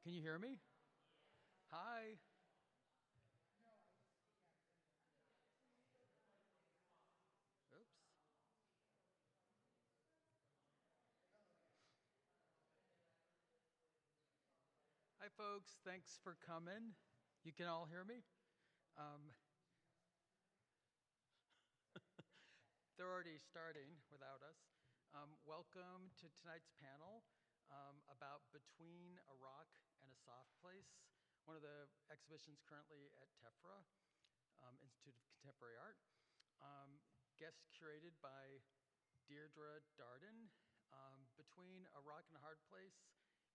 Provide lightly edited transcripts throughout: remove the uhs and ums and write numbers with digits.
Can you hear me? Hi. Oops. Hi, folks. Thanks for coming. You can all hear me? Um, they're already starting without us. Welcome to tonight's panel about Between a Rock and a Soft Place, one of the exhibitions currently at TEFRA, Institute of Contemporary Art. Guest curated by Deirdre Darden. Between a Rock and a Hard Place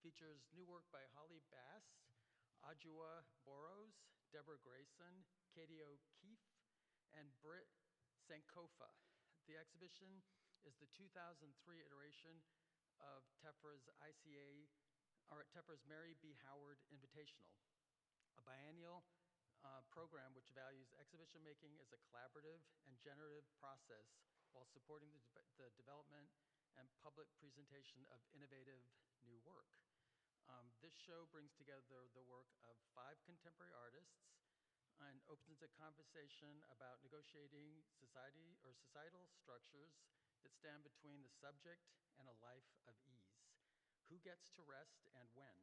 features new work by Holly Bass, Adjoa Boros, Deborah Grayson, Katie O'Keefe, and Britt Sankofa. The exhibition is the 2003 iteration of TEFRA's TEFRA's Mary B. Howard Invitational, a biennial program which values exhibition making as a collaborative and generative process while supporting the development and public presentation of innovative new work. This show brings together the work of 5 contemporary artists and opens a conversation about negotiating societal structures that stand between the subject and a life of ease. Who gets to rest and when?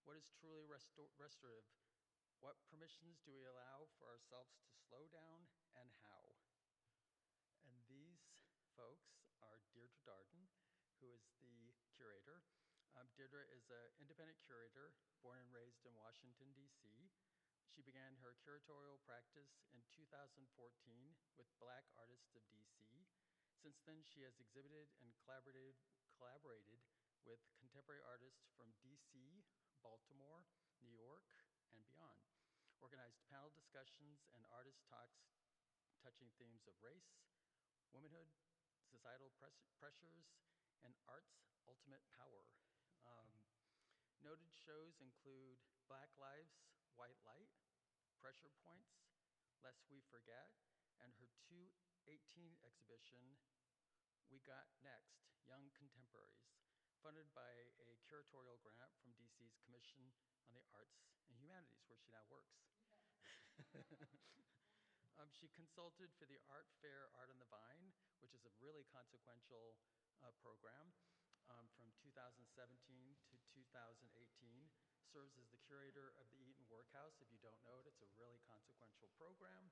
What is truly restorative? What permissions do we allow for ourselves to slow down, and how? And these folks are Deirdre Darden, who is the curator. Deirdre is an independent curator, born and raised in Washington, D.C. She began her curatorial practice in 2014 with Black Artists of D.C. Since then, she has exhibited and collaborated with contemporary artists from D.C., Baltimore, New York, and beyond. Organized panel discussions and artist talks touching themes of race, womanhood, societal pressures, and art's ultimate power. Noted shows include Black Lives, White Light, Pressure Points, Lest We Forget, and her 2018 exhibition, We Got Next, Young Contemporaries, funded by a curatorial grant from DC's Commission on the Arts and Humanities, where she now works. She consulted for the art fair Art on the Vine, which is a really consequential program from 2017 to 2018. Serves as the curator of the Eaton Workhouse. If you don't know it, it's a really consequential program.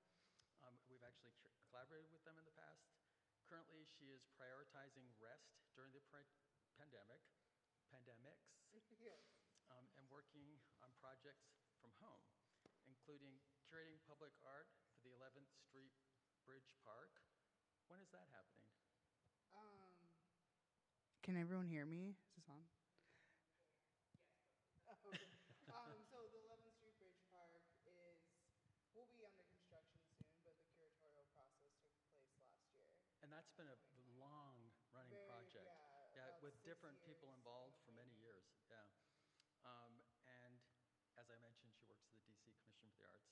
We've actually collaborated with them in the past. Currently, she is prioritizing rest during the pandemics, Yes. and working on projects from home, including curating public art for the 11th Street Bridge Park. When is that happening? Can everyone hear me? Is this on? Okay. So the 11th Street Bridge Park will be under construction soon, but the curatorial process took place last year. And that's been a long-running project. Yeah, with 6 different years people involved for many making. years. Yeah. And as I mentioned, she works at the DC Commission for the Arts.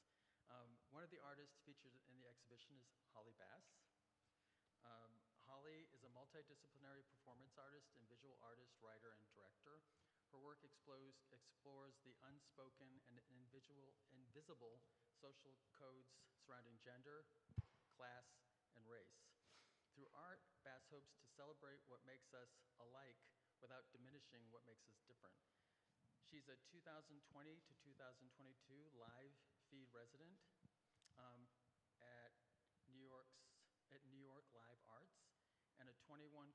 One of the artists featured in the exhibition is Holly Bass. Holly is a multidisciplinary performance artist and visual artist, writer, and director. Her work explores the unspoken and invisible social codes surrounding gender, class, and race. Through art, Bass hopes to celebrate what makes us alike without diminishing what makes us different. She's a 2020 to 2022 live feed resident at New York Live Arts, and a 21-22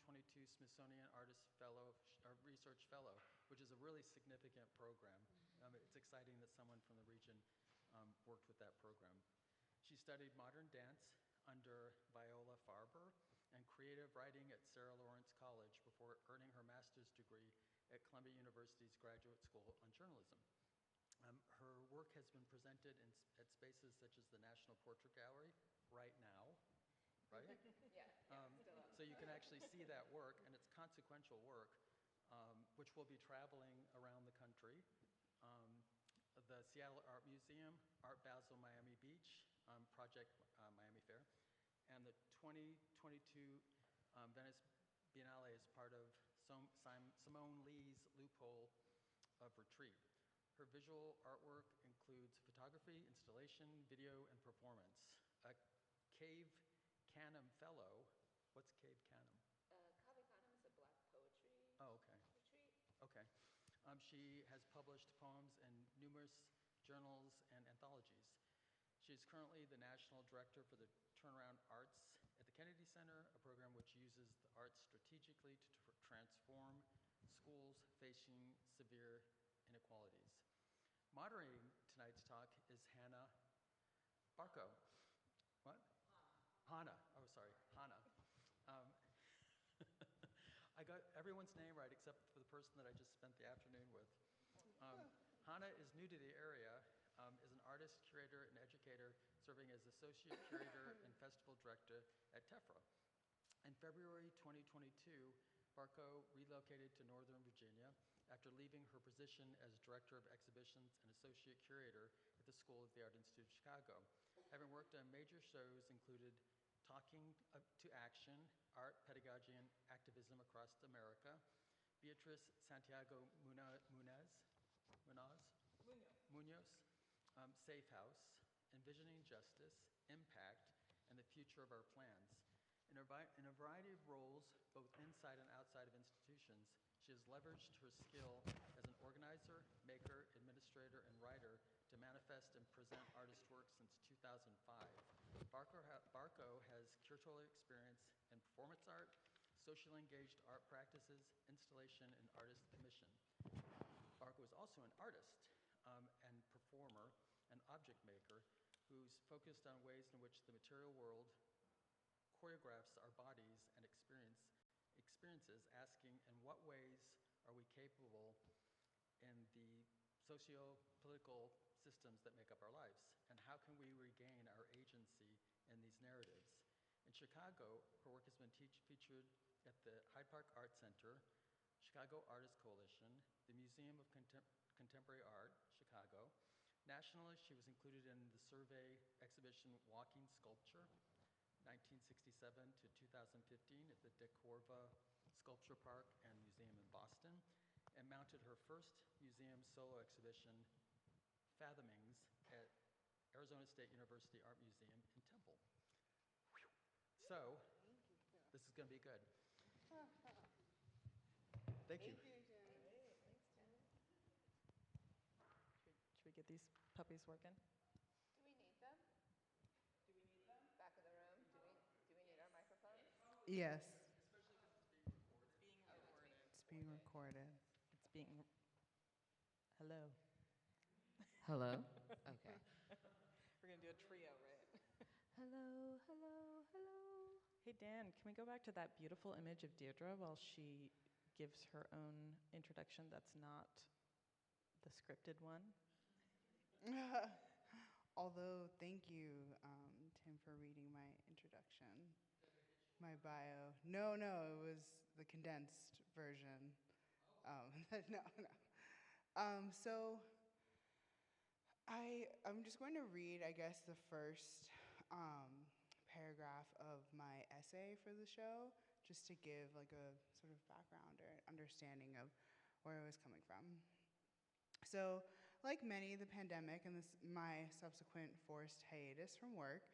Smithsonian Artist Fellow, or Research Fellow, which is a really significant program. It's exciting that someone from the region worked with that program. She studied modern dance under Viola Farber and creative writing at Sarah Lawrence College before earning her master's degree at Columbia University's Graduate School on Journalism. Her work has been presented at spaces such as the National Portrait Gallery right now, right? Yeah, still up. So you can actually see that work, and it's consequential work, which will be traveling around the country. The Seattle Art Museum, Art Basel Miami Beach, Project Miami Fair, and the 2022 Venice Biennale is part of Simone Lee's Loophole of Retreat. Her visual artwork includes photography, installation, video, and performance. A Cave Canem Fellow. What's Cave Canem? Cave Canem is a Black poetry Oh, okay. retreat. Okay. She has published poems in numerous journals and anthologies. She is currently the National Director for the Turnaround Arts at the Kennedy Center, a program which uses the arts strategically to transform schools facing severe inequalities. Moderating tonight's talk is Hannah Barco. What? Hannah. Oh, sorry, Hannah. I got everyone's name right except for the person that I just spent the afternoon with. Hannah is new to the area, is an artist, curator, and educator, serving as associate curator and festival director at Tephra. In February 2022, Barco relocated to Northern Virginia after leaving her position as director of exhibitions and associate curator at the School of the Art Institute of Chicago. Having worked on major shows included Talking to Action, Art, Pedagogy, and Activism Across America, Beatriz Santiago Munoz, Safe House, Envisioning Justice, Impact, and the Future of Our Plans. In a variety of roles, both inside and outside of institutions, she has leveraged her skill as an organizer, maker, administrator, and writer to manifest and present artist work since 2005. Barco has curatorial experience in performance art, socially engaged art practices, installation, and artist commission. Barco is also an artist and performer and object maker who's focused on ways in which the material world choreographs our bodies and experiences, asking in what ways are we capable in the socio-political systems that make up our lives, and how can we regain our agency in these narratives. In Chicago, her work has been featured at the Hyde Park Art Center, Chicago Artists Coalition, the Museum of Contemporary Art, Chicago. Nationally, she was included in the survey exhibition Walking Sculpture, 1967 to 2015 at the De Corva Sculpture Park and Museum in Boston, and mounted her first museum solo exhibition, Fathomings, at Arizona State University Art Museum in Temple. So, this is going to be good. Thank you. Thank you, Jen. Great, thanks, Jen. Should we get these puppies working? Do we need them? Back of the room, do we need our microphones? Yes, Being it's being recorded. It's being. Hello. Hello? Okay. We're gonna do a trio, right? Hello, hello, hello. Hey Dan, can we go back to that beautiful image of Deirdre while she gives her own introduction that's not the scripted one? Although, thank you, Tim, for reading my introduction, my bio. No, it was the condensed version. So I'm just going to read, I guess, the first paragraph of my essay for the show, just to give like a sort of background or understanding of where I was coming from. So, like many, the pandemic and my subsequent forced hiatus from work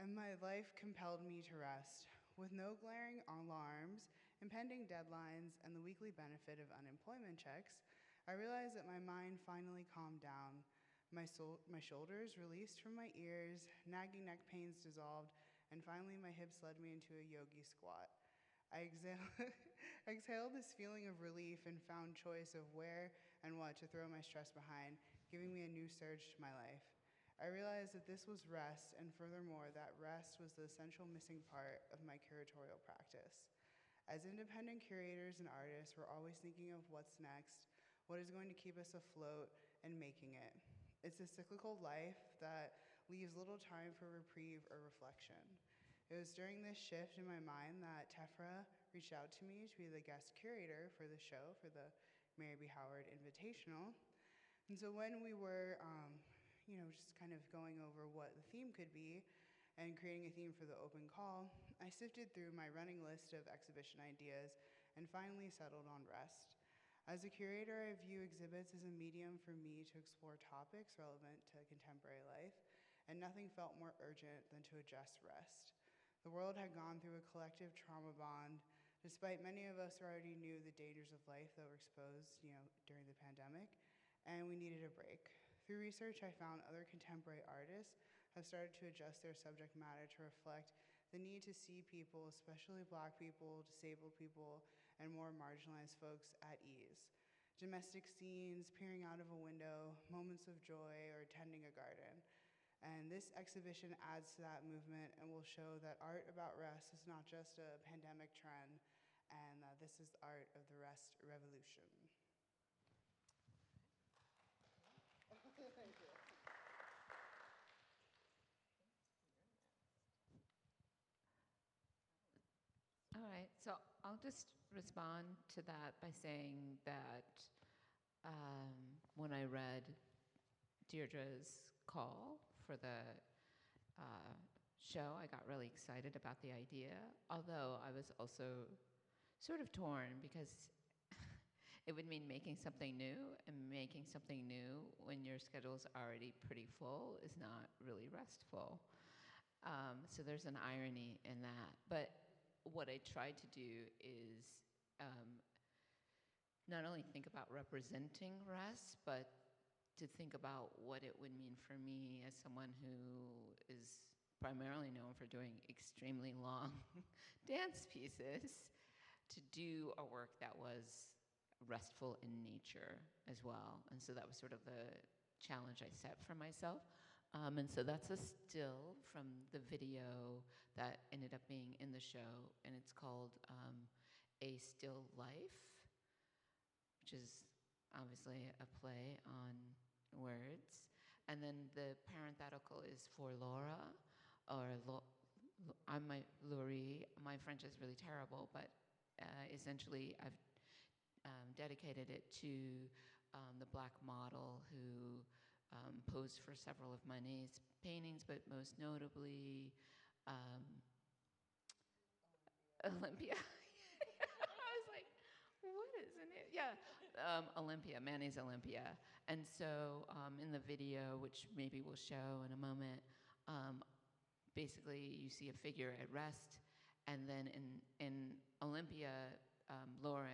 and my life compelled me to rest. With no glaring alarms, impending deadlines, and the weekly benefit of unemployment checks, I realized that my mind finally calmed down. My shoulders released from my ears, nagging neck pains dissolved, and finally my hips led me into a yogi squat. I exhaled this feeling of relief and found choice of where and what to throw my stress behind, giving me a new surge to my life. I realized that this was rest, and furthermore, that rest was the essential missing part of my curatorial practice. As independent curators and artists, we're always thinking of what's next, what is going to keep us afloat, and making it. It's a cyclical life that leaves little time for reprieve or reflection. It was during this shift in my mind that Tephra reached out to me to be the guest curator for the show, for the Mary B. Howard Invitational. And so when we were, just kind of going over what the theme could be and creating a theme for the open call, I sifted through my running list of exhibition ideas and finally settled on rest. As a curator, I view exhibits as a medium for me to explore topics relevant to contemporary life, and nothing felt more urgent than to address rest. The world had gone through a collective trauma bond, despite many of us already knew the dangers of life that were exposed, during the pandemic, and we needed a break. Through research, I found other contemporary artists have started to adjust their subject matter to reflect the need to see people, especially Black people, disabled people, and more marginalized folks at ease. Domestic scenes, peering out of a window, moments of joy, or tending a garden. And this exhibition adds to that movement and will show that art about rest is not just a pandemic trend, and that this is the art of the rest revolution. Thank you. All right, so I'll just respond to that by saying that when I read Deirdre's call for the show, I got really excited about the idea, although I was also sort of torn because it would mean making something new, and making something new when your schedule's already pretty full is not really restful. So there's an irony in that. But what I tried to do is not only think about representing rest, but to think about what it would mean for me as someone who is primarily known for doing extremely long dance pieces, to do a work that was restful in nature as well. And so that was sort of the challenge I set for myself. And so that's a still from the video that ended up being in the show, and it's called A Still Life, which is obviously a play on words. And then the parenthetical is for Laura, or I'm Laurie. My French is really terrible, but essentially I've dedicated it to the Black model who posed for several of Monet's paintings, but most notably Olympia. I was like, what isn't it? Yeah, Olympia, Manet's Olympia. And so in the video, which maybe we'll show in a moment, basically you see a figure at rest, and then in Olympia, Lore,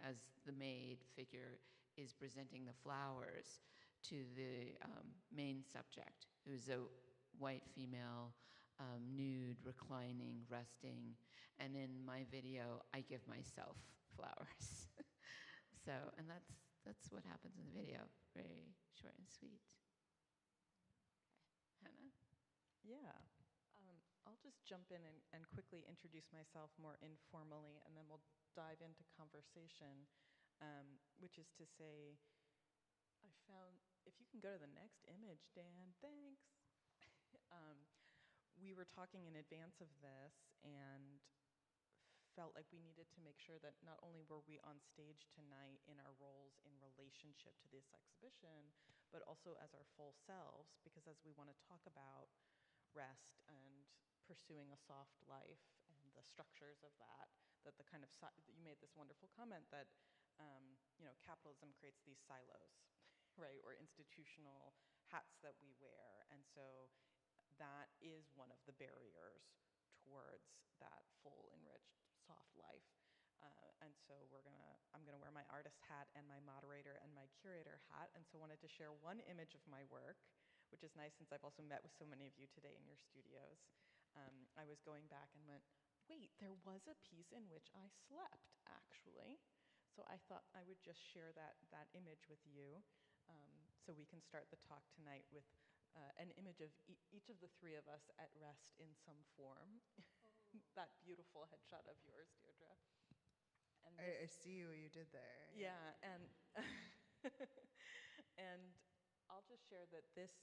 as the maid figure, is presenting the flowers to the main subject, who's a white female, nude, reclining, resting. And in my video, I give myself flowers. So, and that's what happens in the video. Very short and sweet. Okay. Hannah? Yeah. I'll just jump in and quickly introduce myself more informally, and then we'll dive into conversation, which is to say, I found, if you can go to the next image, Dan, thanks. We were talking in advance of this and felt like we needed to make sure that not only were we on stage tonight in our roles in relationship to this exhibition, but also as our full selves, because as we want to talk about rest and pursuing a soft life and the structures of that the kind of, you made this wonderful comment that, capitalism creates these silos, right, or institutional hats that we wear. And so that is one of the barriers towards that full, enriched, soft life. And so I'm gonna wear my artist hat and my moderator and my curator hat, and so wanted to share one image of my work, which is nice since I've also met with so many of you today in your studios. I was going back and went, wait, there was a piece in which I slept, actually. So I thought I would just share that image with you, so we can start the talk tonight with an image of each of the three of us at rest in some form. That beautiful headshot of yours, Deirdre. And I see what you did there. Yeah, and and I'll just share that this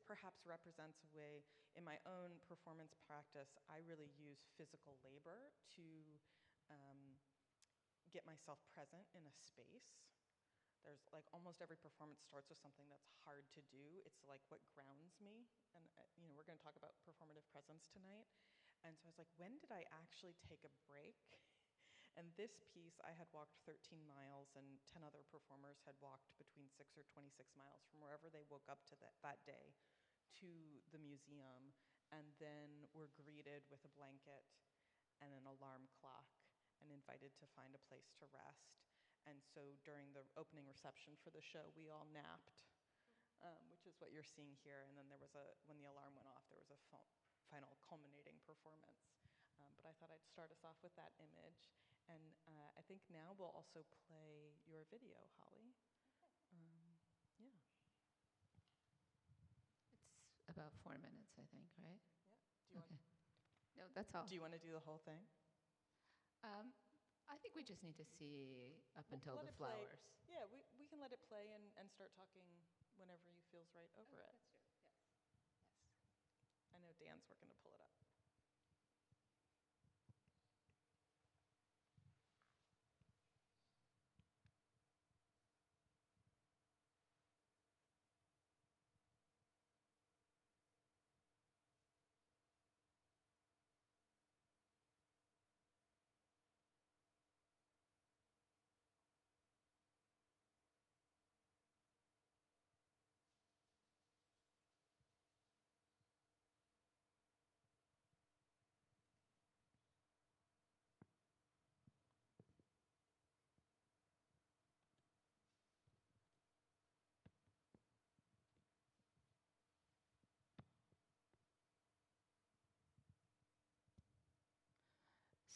perhaps represents a way, in my own performance practice, I really use physical labor to get myself present in a space. There's like almost every performance starts with something that's hard to do. It's like what grounds me. And we're going to talk about performative presence tonight. And so I was like, when did I actually take a break And this piece, I had walked 13 miles, and 10 other performers had walked between 6 or 26 miles from wherever they woke up to that day to the museum, and then were greeted with a blanket and an alarm clock and invited to find a place to rest. And so during the opening reception for the show, we all napped, which is what you're seeing here. And then when the alarm went off, there was a final culminating performance. But I thought I'd start us off with that image. And I think now we'll also play your video, Holly. Yeah. It's about 4 minutes, I think, right? Yeah. Do you Okay. No, that's all. Do you want to do the whole thing? I think we just need to see up until Let the it play. flowers. Yeah, we can let it play and start talking whenever you feels right over it. That's true. Yes. Yes. I know Dan's working to pull it up.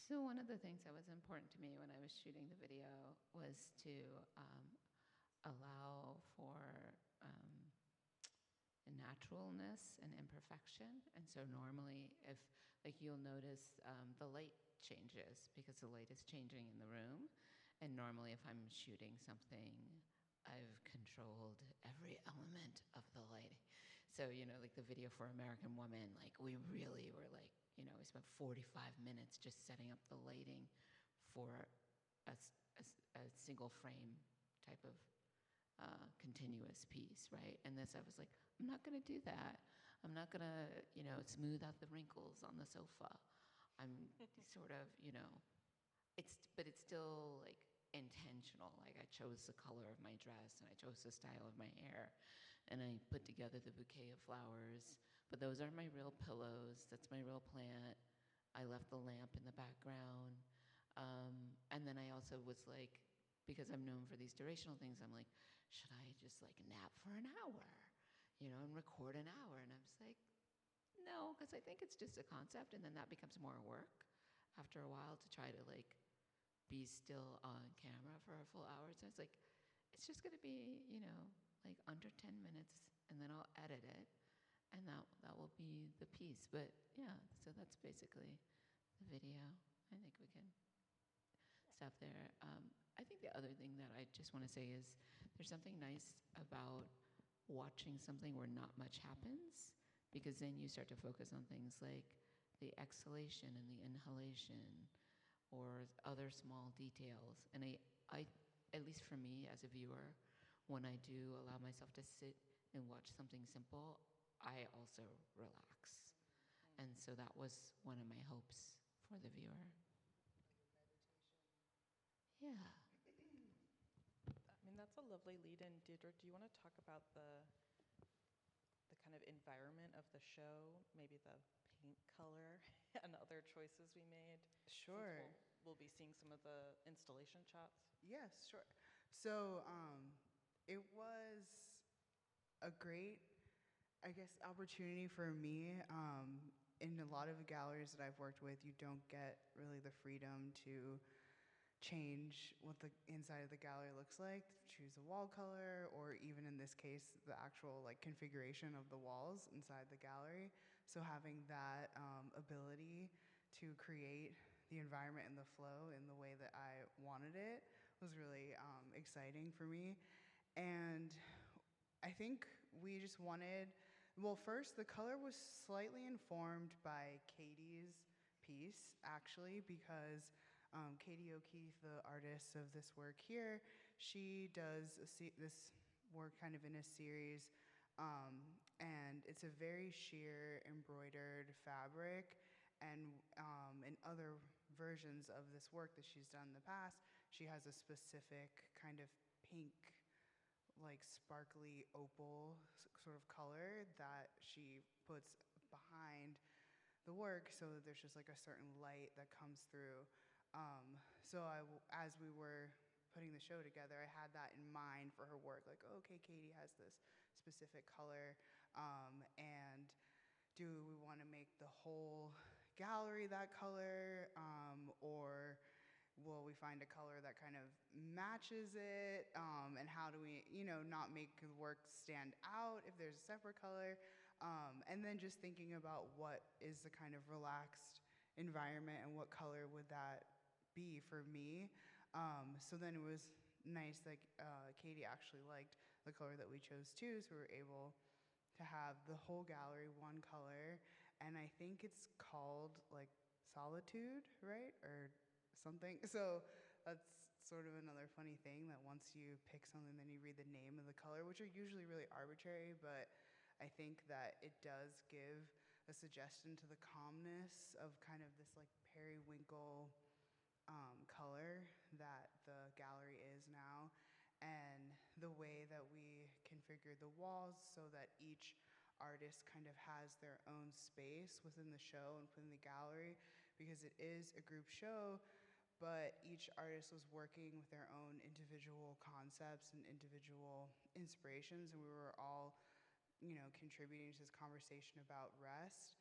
So one of the things that was important to me when I was shooting the video was to allow for naturalness and imperfection. And so normally, if like you'll notice the light changes because the light is changing in the room. And normally, if I'm shooting something, I've controlled every element of the lighting. So, like the video for American Woman, like we really were like, we spent 45 minutes just setting up the lighting for a single frame type of continuous piece, right? And this, I was like, I'm not going to do that. I'm not going to, smooth out the wrinkles on the sofa. I'm sort of, but it's still like intentional. Like I chose the color of my dress and I chose the style of my hair and I put together the bouquet of flowers. But those are my real pillows. That's my real plant. I left the lamp in the background. And then I also was like, because I'm known for these durational things, I'm like, should I just like nap for an hour, and record an hour? And I was like, no, because I think it's just a concept, and then that becomes more work after a while to try to like be still on camera for a full hour. So it's like, it's just gonna be, like under 10 minutes, and then I'll edit it, and that will be the piece. But yeah, so that's basically the video. I think we can stop there. I think the other thing that I just want to say is there's something nice about watching something where not much happens, because then you start to focus on things like the exhalation and the inhalation or other small details. And I at least for me as a viewer, when I do allow myself to sit and watch something simple, I also relax. And so that was one of my hopes for the viewer. Yeah. I mean, that's a lovely lead-in. Deirdre, do you want to talk about the kind of environment of the show, maybe the paint color and other choices we made? Sure. Since we'll be seeing some of the installation shots. Yes, sure. So it was a great, I guess, opportunity for me. In a lot of the galleries that I've worked with, you don't get really the freedom to change what the inside of the gallery looks like, choose a wall color, or even in this case, the actual like configuration of the walls inside the gallery. So having that ability to create the environment and the flow in the way that I wanted it was really exciting for me. And I think we just wanted, well, first, the color was slightly informed by Katie's piece, actually, because Katie O'Keefe, the artist of this work here, she does this work kind of in a series, and it's a very sheer embroidered fabric, and in other versions of this work that she's done in the past, she has a specific kind of pink, like sparkly opal sort of color that she puts behind the work so that there's just like a certain light that comes through. So as we were putting the show together, I had that in mind for her work. Like, oh, okay, Katie has this specific color, and do we want to make the whole gallery that color, or will we find a color that kind of matches it, and how do we, not make the work stand out if there's a separate color, and then just thinking about what is the kind of relaxed environment and what color would that be for me. So then it was nice that Katie actually liked the color that we chose too, so we were able to have the whole gallery one color, and I think it's called like Solitude, right, or something. So that's sort of another funny thing, that once you pick something, then you read the name of the color, which are usually really arbitrary, but I think that it does give a suggestion to the calmness of kind of this like periwinkle color that the gallery is now, and the way that we configured the walls so that each artist kind of has their own space within the show and within the gallery, because it is a group show, but each artist was working with their own individual concepts and individual inspirations, and we were all, contributing to this conversation about rest.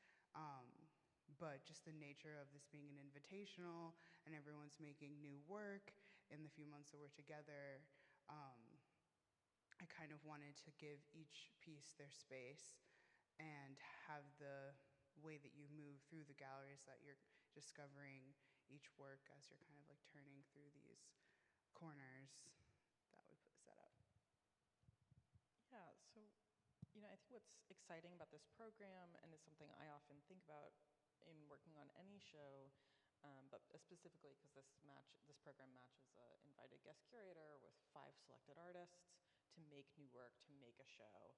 But just the nature of this being an invitational and everyone's making new work in the few months that we're together, I kind of wanted to give each piece their space and have the way that you move through the galleries, that you're discovering each work as you're kind of like turning through these corners that we set up. Yeah, so, I think what's exciting about this program, and is something I often think about in working on any show, but specifically because this program matches an invited guest curator with 5 selected artists to make new work, to make a show,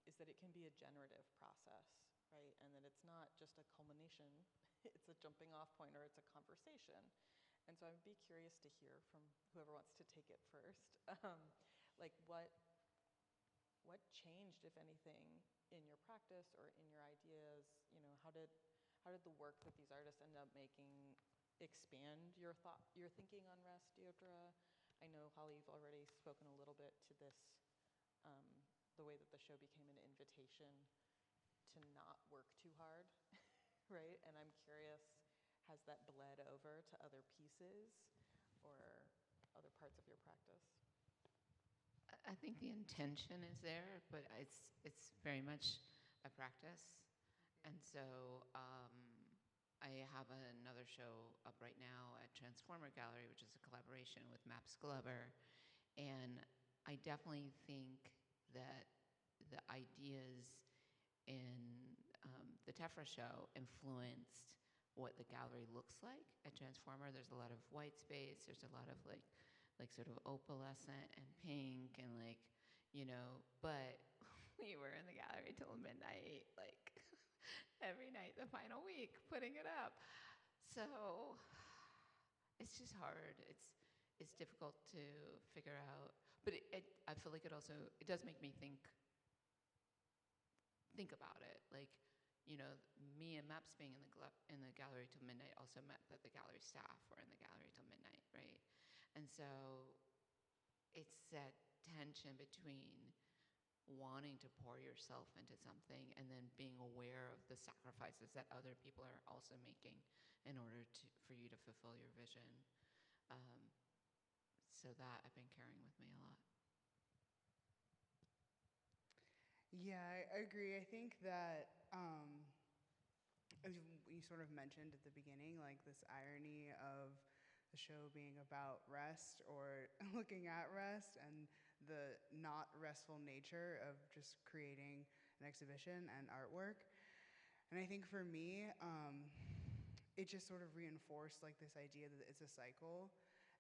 is that it can be a generative process, right? And that it's not just a culmination, it's a jumping off point, or it's a conversation. And so I'd be curious to hear from whoever wants to take it first, like what changed, if anything, in your practice or in your ideas? How did the work that these artists end up making expand your thinking on rest, Deirdre? I know, Holly, you've already spoken a little bit to this, the way that the show became an invitation to not work too hard, right? And I'm curious, has that bled over to other pieces or other parts of your practice? I think the intention is there, but it's very much a practice. And so I have another show up right now at Transformer Gallery, which is a collaboration with Maps Glover. And I definitely think that the ideas in the Tefra show influenced what the gallery looks like at Transformer. There's a lot of white space. There's a lot of like sort of opalescent and pink and but we were in the gallery till midnight, like every night the final week, putting it up. So it's just hard. It's difficult to figure out. But I feel like it does make me think about it. Like, me and Maps being in the gallery till midnight also meant that the gallery staff were in the gallery till midnight, right? And so it's that tension between wanting to pour yourself into something and then being aware of the sacrifices that other people are also making in order for you to fulfill your vision. So that I've been carrying with me a lot. Yeah, I agree. I think that as you sort of mentioned at the beginning, like this irony of the show being about rest or looking at rest, and the not restful nature of just creating an exhibition and artwork. And I think for me, it just sort of reinforced like this idea that it's a cycle,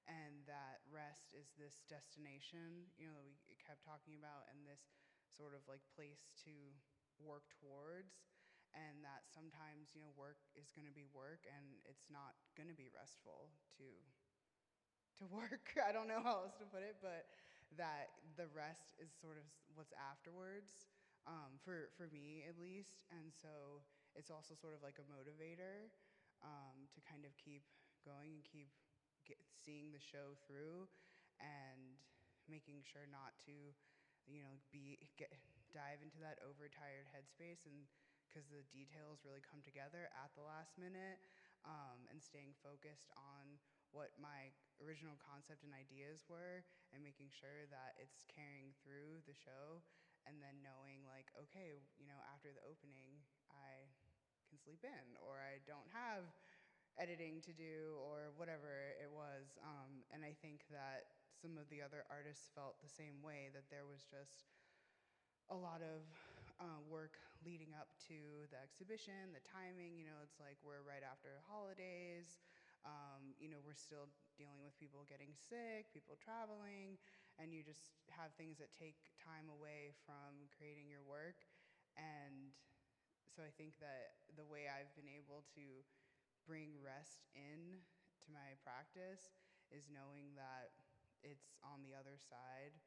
and that rest is this destination, that we kept talking about, and this sort of like place to work towards. and that sometimes, work is going to be work, and it's not going to be restful to work. I don't know how else to put it, but that the rest is sort of what's afterwards, for me at least. And so it's also sort of like a motivator, to kind of keep going and keep seeing the show through, and making sure not to, dive into that overtired headspace, and because the details really come together at the last minute, and staying focused on what my original concept and ideas were, and making sure that it's carrying through the show, and then knowing like, okay, after the opening, I can sleep in, or I don't have editing to do, or whatever it was. And I think that some of the other artists felt the same way, that there was just a lot of work leading up to the exhibition, the timing. It's like we're right after holidays. We're still dealing with people getting sick, people traveling, and you just have things that take time away from creating your work. And so I think that the way I've been able to bring rest in to my practice is knowing that it's on the other side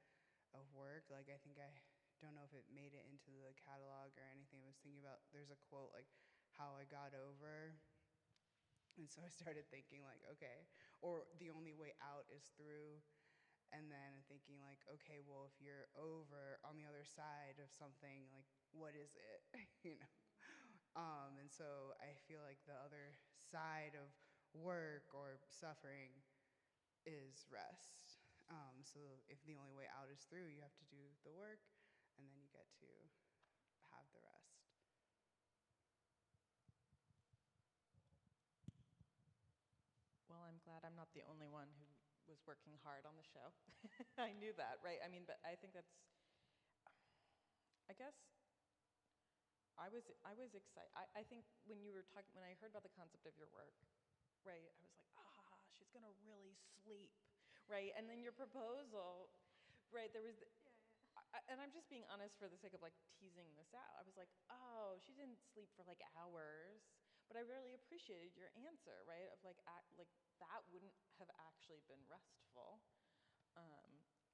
of work. Like, I think, I don't know if it made it into the catalog or anything. I was thinking about, there's a quote like, how I got over. And so I started thinking like, okay, or the only way out is through. And then thinking like, okay, well, if you're over on the other side of something, like, what is it? And so I feel like the other side of work or suffering is rest. So if the only way out is through, you have to do the work, and then you get to have the rest. Well, I'm glad I'm not the only one who was working hard on the show. I knew that, right? I mean, but I think I guess I was excited. I think when I heard about the concept of your work, right, I was like, she's gonna really sleep, right? And then your proposal, right, there was, and I'm just being honest for the sake of like teasing this out. I was like, oh, she didn't sleep for like hours, but I really appreciated your answer, right? Of like, that wouldn't have actually been restful.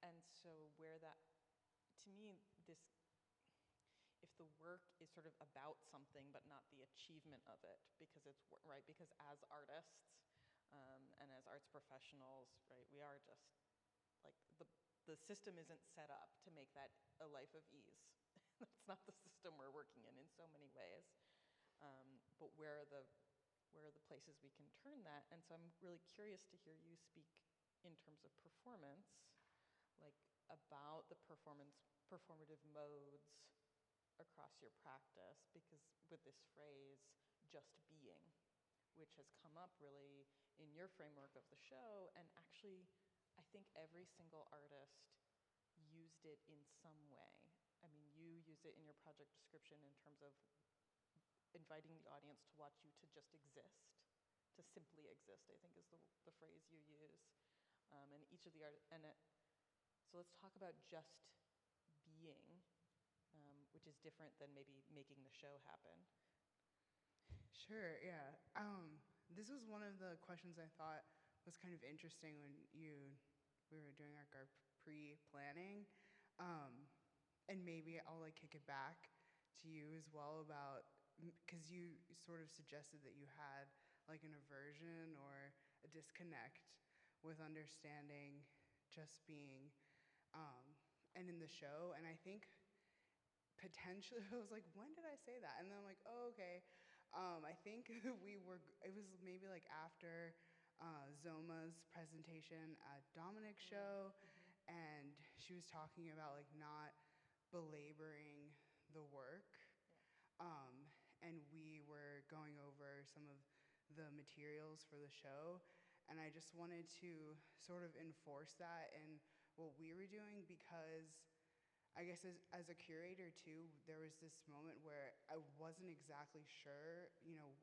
And so to me, if the work is sort of about something but not the achievement of it, because as artists, and as arts professionals, right, we are just like, the system isn't set up to make that a life of ease. That's not the system we're working in so many ways. But where are the places we can turn that? And so I'm really curious to hear you speak in terms of performance, like about the performative modes across your practice, because with this phrase, just being, which has come up really in your framework of the show, and actually, I think every single artist used it in some way. I mean, you use it in your project description in terms of inviting the audience to watch you to just exist, to simply exist, I think is the phrase you use. And each of the so let's talk about just being, which is different than maybe making the show happen. Sure, yeah. This was one of the questions I thought was kind of interesting when we were doing our pre-planning. And maybe I'll like kick it back to you as well about, because you sort of suggested that you had like an aversion or a disconnect with understanding just being, and in the show. And I think potentially, I was like, when did I say that? And then I'm like, oh, okay. I think it was maybe like after Zoma's presentation at Dominic's show, and she was talking about like not belaboring the work. And we were going over some of the materials for the show, and I just wanted to sort of enforce that in what we were doing, because I guess as a curator too, there was this moment where I wasn't exactly sure,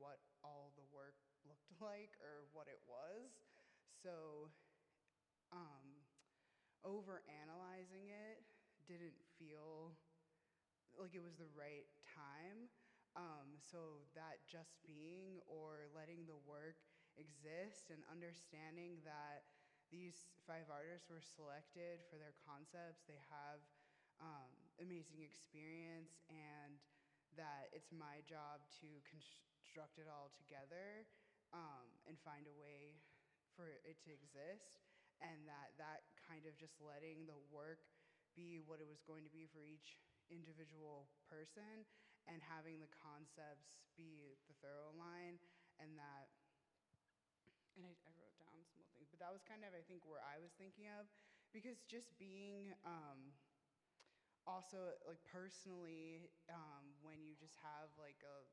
what all the work looked like or what it was. So over analyzing it didn't feel like it was the right time. So that just being or letting the work exist and understanding that these 5 artists were selected for their concepts, they have amazing experience, and that it's my job to construct it all together and find a way for it to exist, and that kind of just letting the work be what it was going to be for each individual person, and having the concepts be the thorough line, and that, and I wrote down some more things, but that was kind of, I think, where I was thinking of, because just being also, like, personally, when you just have like a,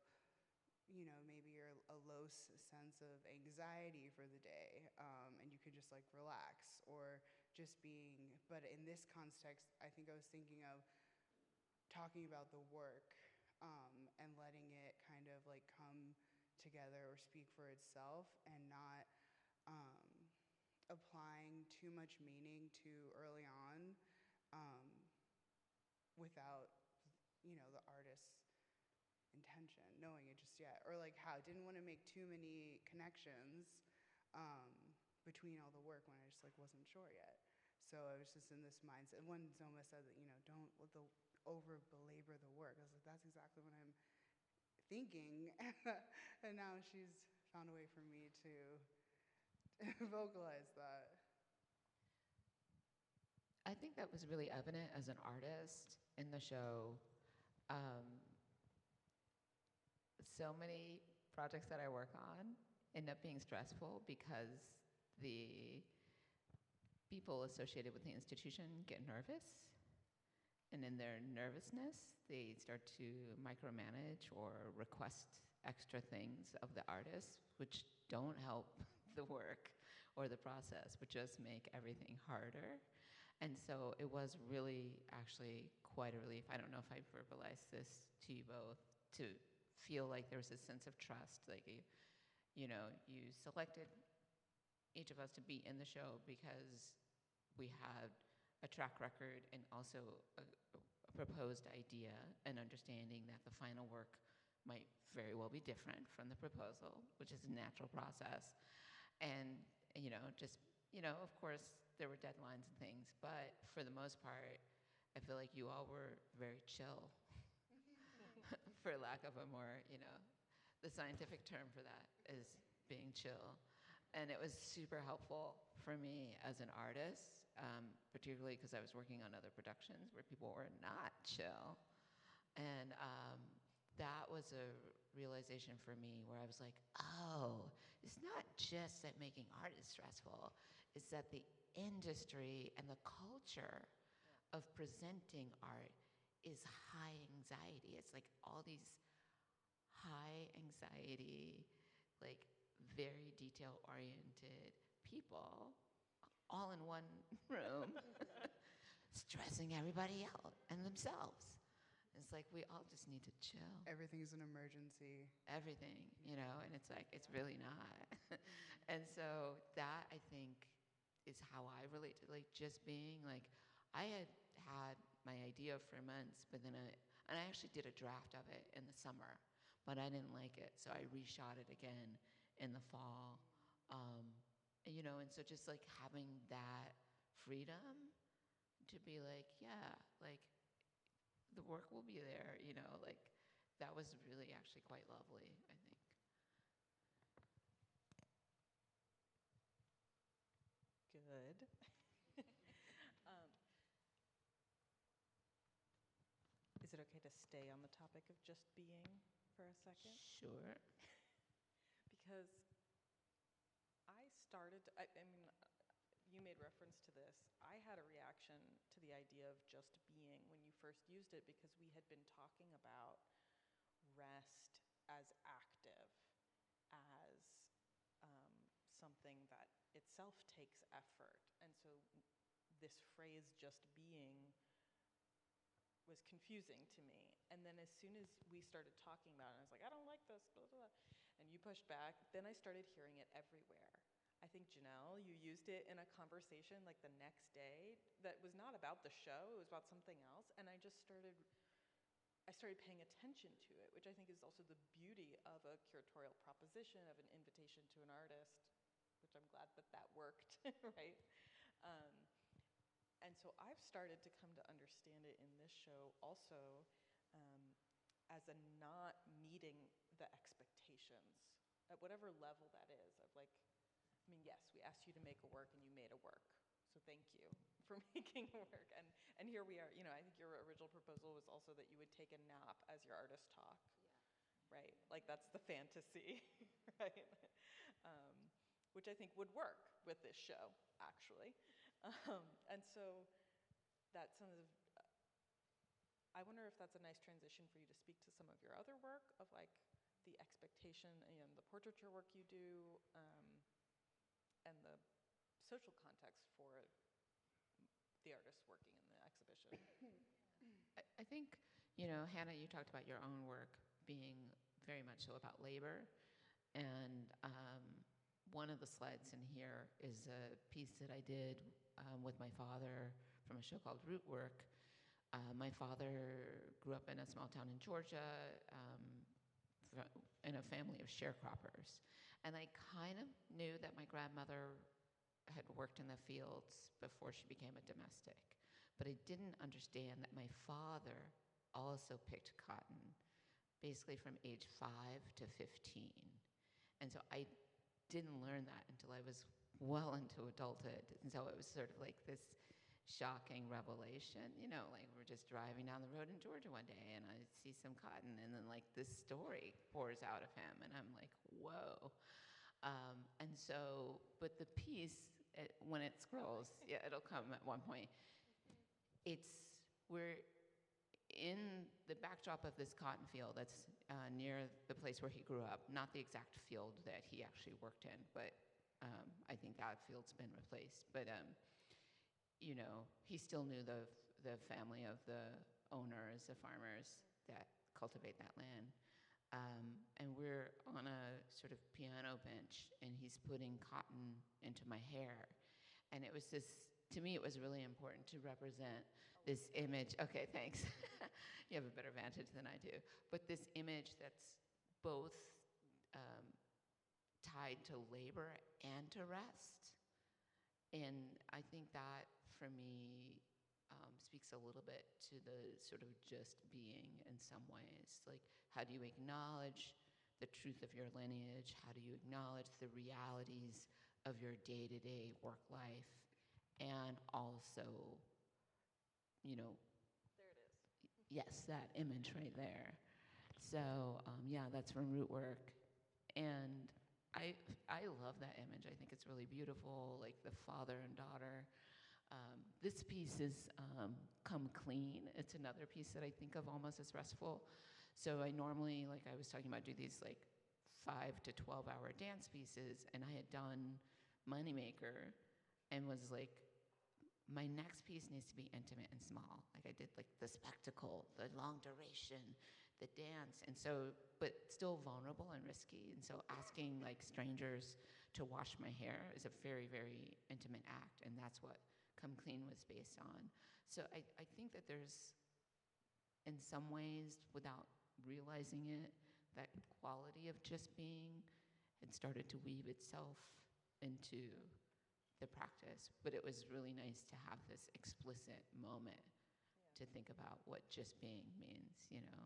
maybe you're a low sense of anxiety for the day, and you can just like relax, or just being, but in this context, I think I was thinking of talking about the work, and letting it kind of like come together or speak for itself, and not applying too much meaning too early on, without, the artist's intention, knowing it just yet, or like how didn't want to make too many connections between all the work when I just like wasn't sure yet. So I was just in this mindset. And when Zoma said that, don't let the over belabor the work, I was like, that's exactly what I'm thinking. And now she's found a way for me to vocalize that. I think that was really evident as an artist in the show. So many projects that I work on end up being stressful because the people associated with the institution get nervous. And in their nervousness, they start to micromanage or request extra things of the artist, which don't help the work or the process, but just make everything harder. And so it was really actually quite a relief. I don't know if I verbalized this to you both, to feel like there was a sense of trust. Like, you selected each of us to be in the show because we had a track record and also a proposed idea, and understanding that the final work might very well be different from the proposal, which is a natural process. And, of course, there were deadlines and things, but for the most part, I feel like you all were very chill, for lack of a more, the scientific term for that is being chill. And it was super helpful for me as an artist, particularly because I was working on other productions where people were not chill. And that was a realization for me where I was like, oh, it's not just that making art is stressful, it's that the industry and the culture of presenting art is high anxiety. It's like all these high anxiety, like very detail-oriented people all in one room stressing everybody out and themselves. It's like we all just need to chill. Everything's an emergency. Everything, and it's like, it's really not. And so that, I think, is how I relate to, like, just being, like, I had my idea for months, but then and I actually did a draft of it in the summer, but I didn't like it, so I reshot it again in the fall. And so just like having that freedom to be like, yeah, like the work will be there, like that was really actually quite lovely, I think. Good. Is it okay to stay on the topic of just being for a second? Sure. Because you made reference to this. I had a reaction to the idea of just being when you first used it, because we had been talking about rest as active, as something that itself takes effort. And so this phrase, just being, was confusing to me. And then as soon as we started talking about it, I was like, I don't like this, blah, blah, blah. And you pushed back. Then I started hearing it everywhere. I think, Janelle, you used it in a conversation like the next day that was not about the show, it was about something else. And I just started I started paying attention to it, which I think is also the beauty of a curatorial proposition, of an invitation to an artist, which I'm glad that that worked, right? Um, and so I've started to come to understand it in this show also um, as a not meeting the expectations at whatever level that is of like, I mean, yes, we asked you to make a work and you made a work. So thank you for making a work. And here we are. You know, I think your original proposal was also that you would take a nap as your artist talk, right? Like that's the fantasy, right? Which I think would work with this show, actually. And so that's some of the, I wonder if that's a nice transition for you to speak to some of your other work of like the expectation and the portraiture work you do and the social context for the artists working in the exhibition. I think, you know, Hannah, you talked about your own work being very much so about labor. And one of the slides in here is a piece that I did with my father from a show called Root Work. My father grew up in a small town in Georgia in a family of sharecroppers. And I kind of knew that my grandmother had worked in the fields before she became a domestic. But I didn't understand that my father also picked cotton basically from age 5 to 15. And so I didn't learn that until I was well into adulthood. And so it was sort of like this shocking revelation, you know, like we're just driving down the road in Georgia one day and I see some cotton and then like this story pours out of him and I'm like, whoa. And so, but the piece, when it scrolls, yeah, it'll come at one point. We're in the backdrop of this cotton field that's near the place where he grew up, not the exact field that he actually worked in, but I think that field's been replaced. But you know, he still knew the family of the owners, the farmers that cultivate that land. And we're on a sort of piano bench, and he's putting cotton into my hair. And it was this, to me, it was really important to represent this image. Okay, thanks. You have a better vantage than I do. But this image that's both tied to labor and to rest. And I think that, for me, speaks a little bit to the sort of just being in some ways. Like, how do you acknowledge the truth of your lineage? How do you acknowledge the realities of your day-to-day work life? And also, you know, There it is. yes, that image right there. So, yeah, that's from Root Work. And I love that image. I think it's really beautiful, like the father and daughter. This piece is Come Clean. It's another piece that I think of almost as restful. So I normally, like I was talking about, do these like 5 to 12-hour dance pieces, and I had done Moneymaker and was like, my next piece needs to be intimate and small. Like I did like the spectacle, the long duration, the dance, and so, but still vulnerable and risky. And so asking like strangers to wash my hair is a very, very intimate act, and that's what Come Clean was based on. So I think that there's, in some ways, without realizing it, that quality of just being had started to weave itself into the practice. But it was really nice to have this explicit moment to think about what just being means, you know?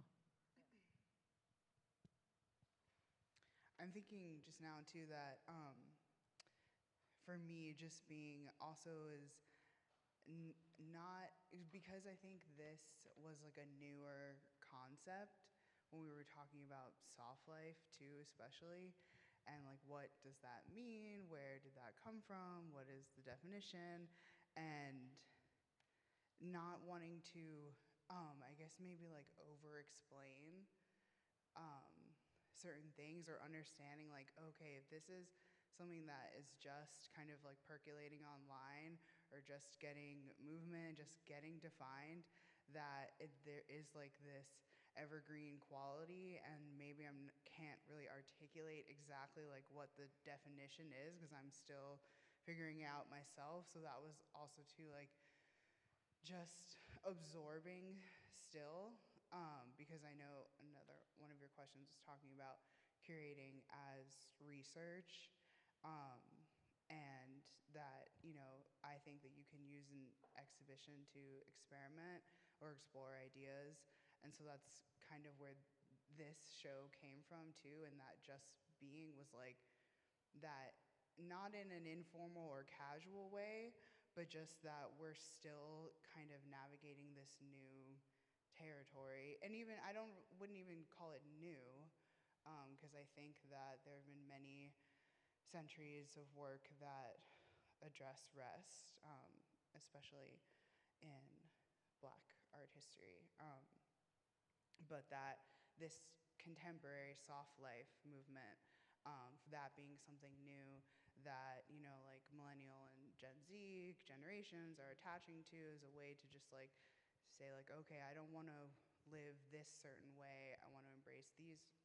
I'm thinking just now too that for me, just being also is not, because I think this was like a newer concept when we were talking about soft life too, especially, and like what does that mean? Where did that come from? What is the definition? And not wanting to, I guess maybe like over explain certain things, or understanding like, okay, if this is something that is just kind of like percolating online or just getting movement, just getting defined, that there is like this evergreen quality, and maybe I can't really articulate exactly like what the definition is because I'm still figuring out myself. So that was also too like just absorbing still because I know another one of your questions was talking about curating as research, um, and that, I think that you can use an exhibition to experiment or explore ideas. And so that's kind of where this show came from too, and that just being was like that, not in an informal or casual way, but just that we're still kind of navigating this new territory. And even wouldn't even call it new, because I think that there have been many centuries of work that address rest, especially in Black art history. But that this contemporary soft life movement, that being something new that, like millennial and Gen Z generations are attaching to, as a way to just like say like, okay, I don't want to live this certain way. I want to embrace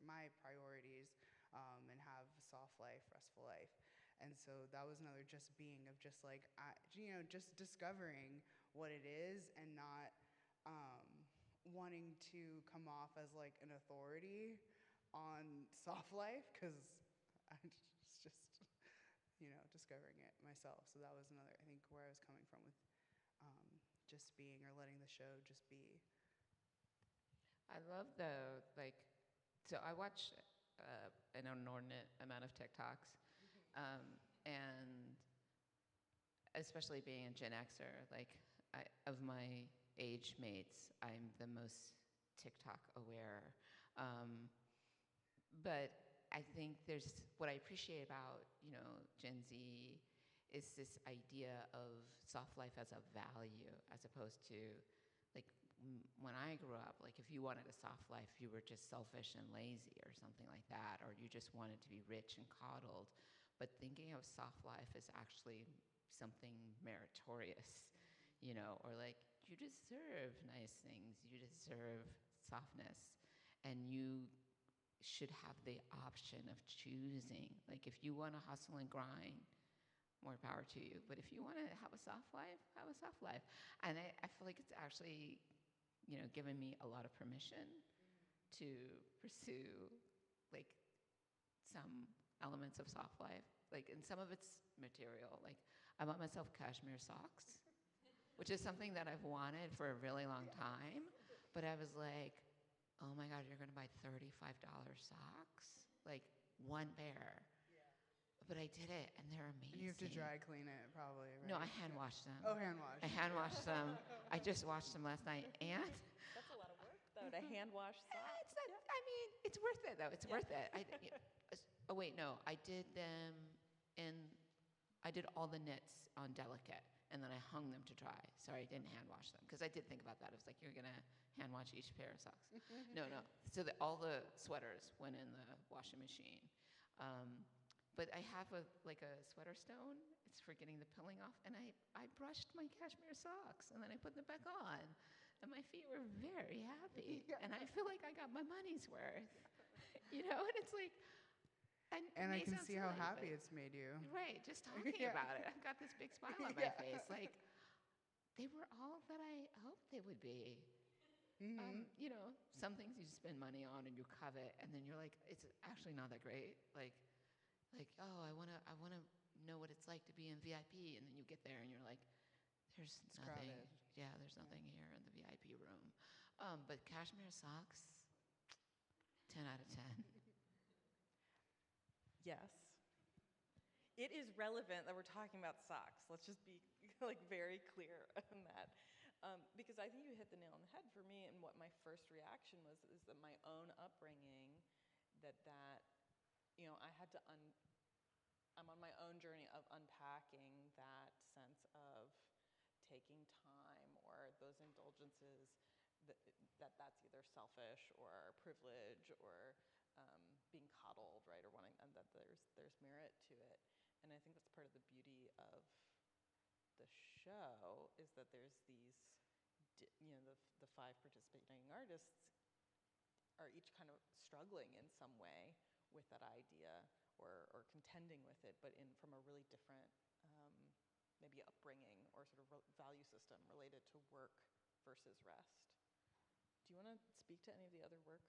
my priorities, and have a soft life, restful life. And so that was another just being of just like, just discovering what it is, and not wanting to come off as like an authority on soft life, because I just, discovering it myself. So that was another, I think, where I was coming from with just being, or letting the show just be. I love so I watch an inordinate amount of TikToks, and especially being a Gen Xer, of my age mates, I'm the most TikTok aware. But I think what I appreciate about, Gen Z is this idea of soft life as a value, as opposed to, when I grew up, if you wanted a soft life, you were just selfish and lazy or something like that, or you just wanted to be rich and coddled. But thinking of soft life as actually something meritorious, or you deserve nice things, you deserve softness, and you should have the option of choosing. If you want to hustle and grind, more power to you. But if you want to have a soft life, have a soft life. And I feel like it's actually, given me a lot of permission to pursue some elements of soft life. And some of it's material. I bought myself cashmere socks, which is something that I've wanted for a really long time. But I was like, oh my God, you're going to buy $35 socks? One pair. But I did it, and they're amazing. And you have to dry clean it, probably, right? No, I hand washed them. Oh, hand wash. I hand washed them. I just washed them last night, and That's a lot of work, though, to hand wash socks. it's not. I mean, it's worth it, though. It's worth it. Oh wait, no, I did them I did all the knits on Delicate, and then I hung them to dry. Sorry, I didn't hand wash them, because I did think about that. I was like, you're gonna hand wash each pair of socks. No. So all the sweaters went in the washing machine. But I have a sweater stone. It's for getting the pilling off. And I brushed my cashmere socks, and then I put them back on. And my feet were very happy. Yeah. And I feel like I got my money's worth. And it's like... And I can see how happy it's made you. Right, just talking about it. I've got this big smile on my face. They were all that I hoped they would be. Mm-hmm. Some things you spend money on and you covet, and then you're like, it's actually not that great. Oh, I want to know what it's like to be in VIP, and then you get there and you're like, there's nothing. Crowded. Yeah, there's nothing here in the VIP room. But cashmere socks, 10 out of 10. Yes. It is relevant that we're talking about socks. Let's just be very clear on that. Because I think you hit the nail on the head for me, and what my first reaction was is that my own upbringing, that I had to I'm on my own journey of unpacking that sense of taking time, or those indulgences, that's either selfish or privilege, or being coddled, right, or wanting, and that there's merit to it. And I think that's part of the beauty of the show, is that there's these, the 5 participating artists are each kind of struggling in some way with that idea, or contending with it, but from a really different maybe upbringing or sort of value system related to work versus rest. Do you want to speak to any of the other work,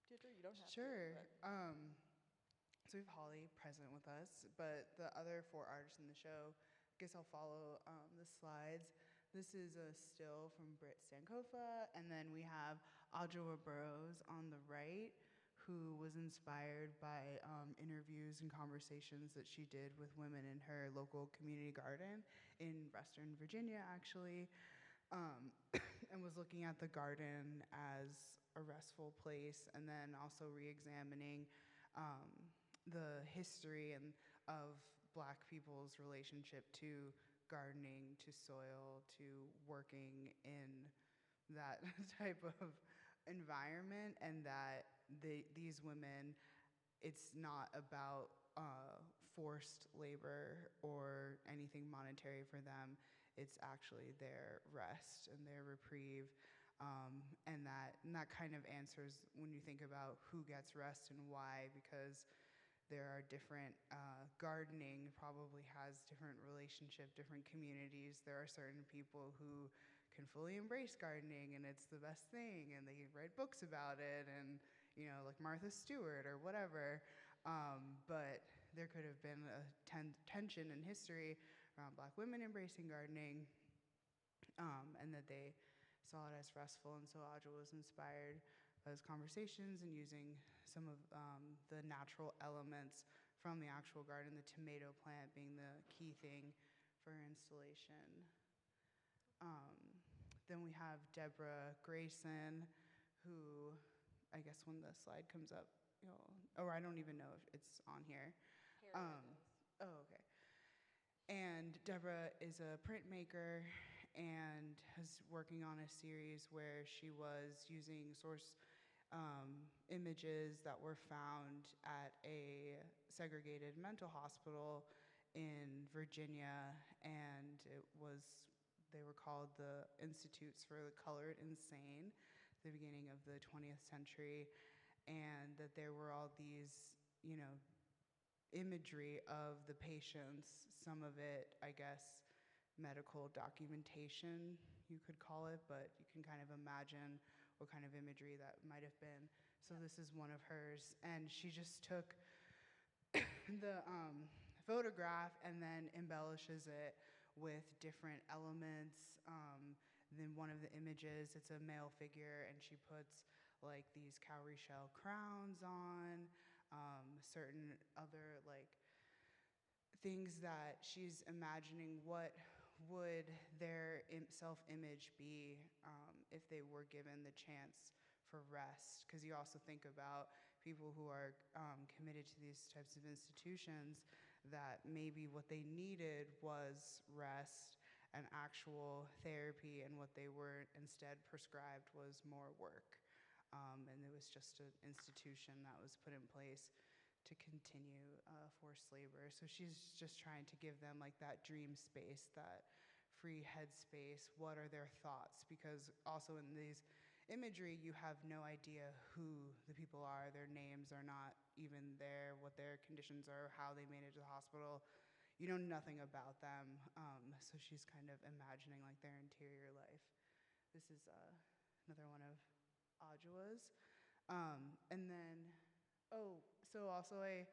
Deirdre? You don't have Sure. to. But So we have Holly present with us, but the other 4 artists in the show, I guess I'll follow the slides. This is a still from Britt Stankofa, and then we have Audra Burrows on the right, who was inspired by interviews and conversations that she did with women in her local community garden in Western Virginia, actually, and was looking at the garden as a restful place, and then also re-examining the history and of Black people's relationship to gardening, to soil, to working in that type of environment, and that these women, it's not about forced labor or anything monetary for them. It's actually their rest and their reprieve. And that kind of answers when you think about who gets rest and why, because there are different, gardening probably has different relationship, different communities. There are certain people who can fully embrace gardening and it's the best thing and they write books about it, and like Martha Stewart or whatever. But there could have been a tension in history around Black women embracing gardening, and that they saw it as restful. And so Audra was inspired by those conversations and using some of the natural elements from the actual garden, the tomato plant being the key thing for her installation. Then we have Deborah Grayson, who I guess when the slide comes up, or I don't even know if it's on here. Oh, okay. And Deborah is a printmaker and is working on a series where she was using source images that were found at a segregated mental hospital in Virginia, and they were called the Institutes for the Colored Insane at the beginning of the 20th century, and that there were all these, imagery of the patients, some of it, I guess, medical documentation, you could call it, but you can kind of imagine what kind of imagery that might have been. So this is one of hers, and she just took the photograph and then embellishes it with different elements. Then one of the images, it's a male figure, and she puts like these cowrie shell crowns on, certain other like things that she's imagining what would their self-image be if they were given the chance for rest. Because you also think about people who are committed to these types of institutions, that maybe what they needed was rest and actual therapy, and what they were instead prescribed was more work. And it was just an institution that was put in place to continue forced labor. So she's just trying to give them like that dream space, that free head space. What are their thoughts? Because also in these imagery, you have no idea who the people are. Their names are not even there, what their conditions are, how they made it to the hospital. You know nothing about them. So she's kind of imagining like their interior life. This is another one of Audula's. And then, so also I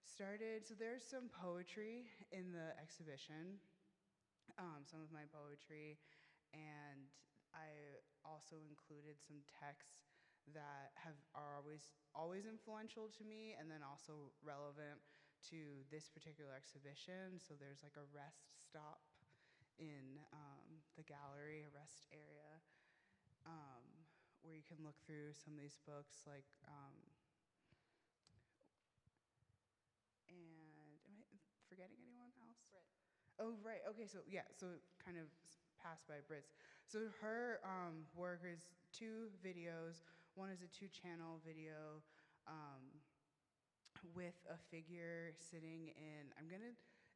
started, so there's some poetry in the exhibition, some of my poetry, and I also included some texts that are always influential to me, and then also relevant to this particular exhibition. So there's like a rest stop in the gallery, a rest area, where you can look through some of these books, like, and am I forgetting anyone else? Britt. Oh, right. Okay, so yeah, so kind of passed by Brit's. So her work is 2 videos. One is a 2-channel video with a figure sitting in,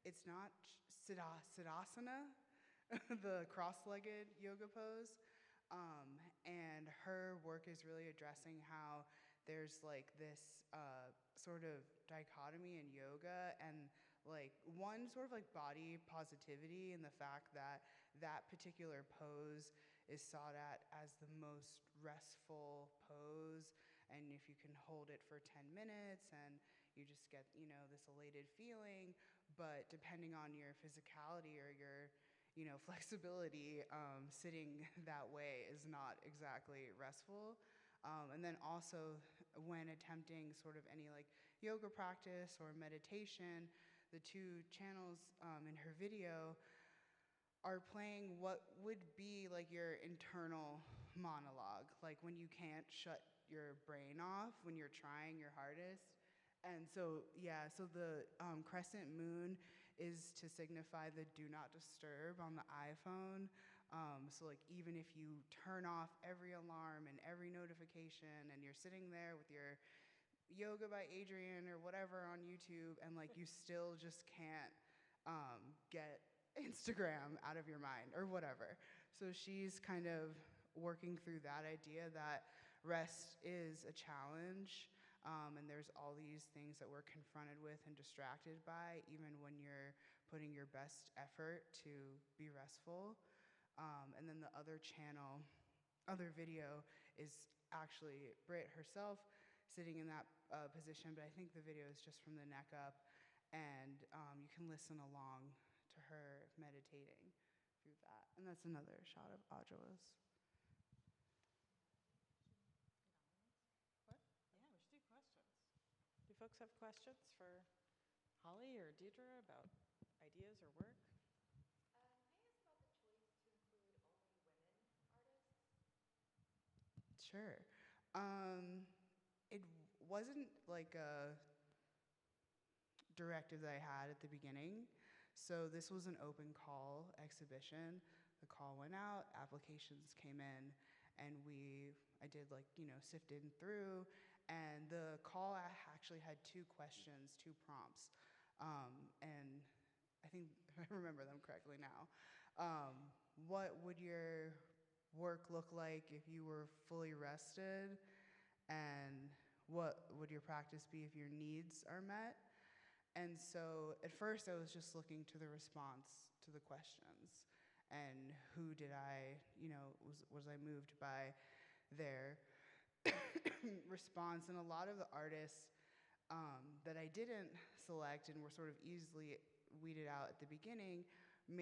it's not Siddhasana, the cross-legged yoga pose. And her work is really addressing how there's like this sort of dichotomy in yoga, and like one sort of like body positivity, and the fact that that particular pose is sought at as the most restful pose. And if you can hold it for 10 minutes and you just get, this elated feeling, but depending on your physicality or your, flexibility, sitting that way is not exactly restful. And then also when attempting sort of any like yoga practice or meditation, the two channels in her video are playing what would be like your internal monologue, like when you can't shut your brain off when you're trying your hardest. And so, so the crescent moon is to signify the do not disturb on the iPhone. So like even if you turn off every alarm and every notification and you're sitting there with your Yoga by Adriene or whatever on YouTube and like you still just can't get Instagram out of your mind or whatever. So she's kind of working through that idea that rest is a challenge, and there's all these things that we're confronted with and distracted by, even when you're putting your best effort to be restful. And then the other video is actually Britt herself sitting in that position, but I think the video is just from the neck up, and you can listen along to her meditating through that. And that's another shot of Audrey's. What? Yeah, we should do questions. Do folks have questions for Holly or Deidre about ideas or work? May I ask about the choice to include only women artists? Sure. It wasn't like a directive that I had at the beginning. So this was an open call exhibition. The call went out, applications came in, and I did sifted through, and the call actually had 2 questions, 2 prompts, and I think I remember them correctly now. What would your work look like if you were fully rested? And what would your practice be if your needs are met? And so at first I was just looking to the response to the questions and who did I, was I moved by their response. And a lot of the artists that I didn't select and were sort of easily weeded out at the beginning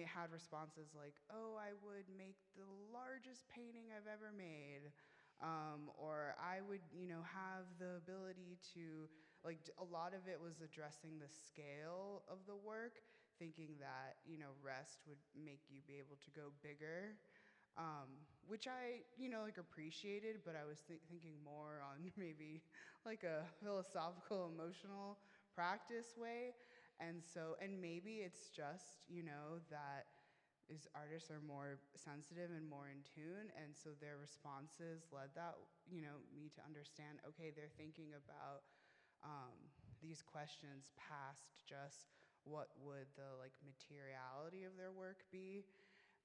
had responses like, oh, I would make the largest painting I've ever made. Or I would, have the ability to, a lot of it was addressing the scale of the work, thinking that, rest would make you be able to go bigger, which I, appreciated, but I was thinking more on maybe like a philosophical, emotional practice way. And so, and maybe it's just, that artists are more sensitive and more in tune, and so their responses led that, me to understand, okay, they're thinking about these questions past just what would the materiality of their work be.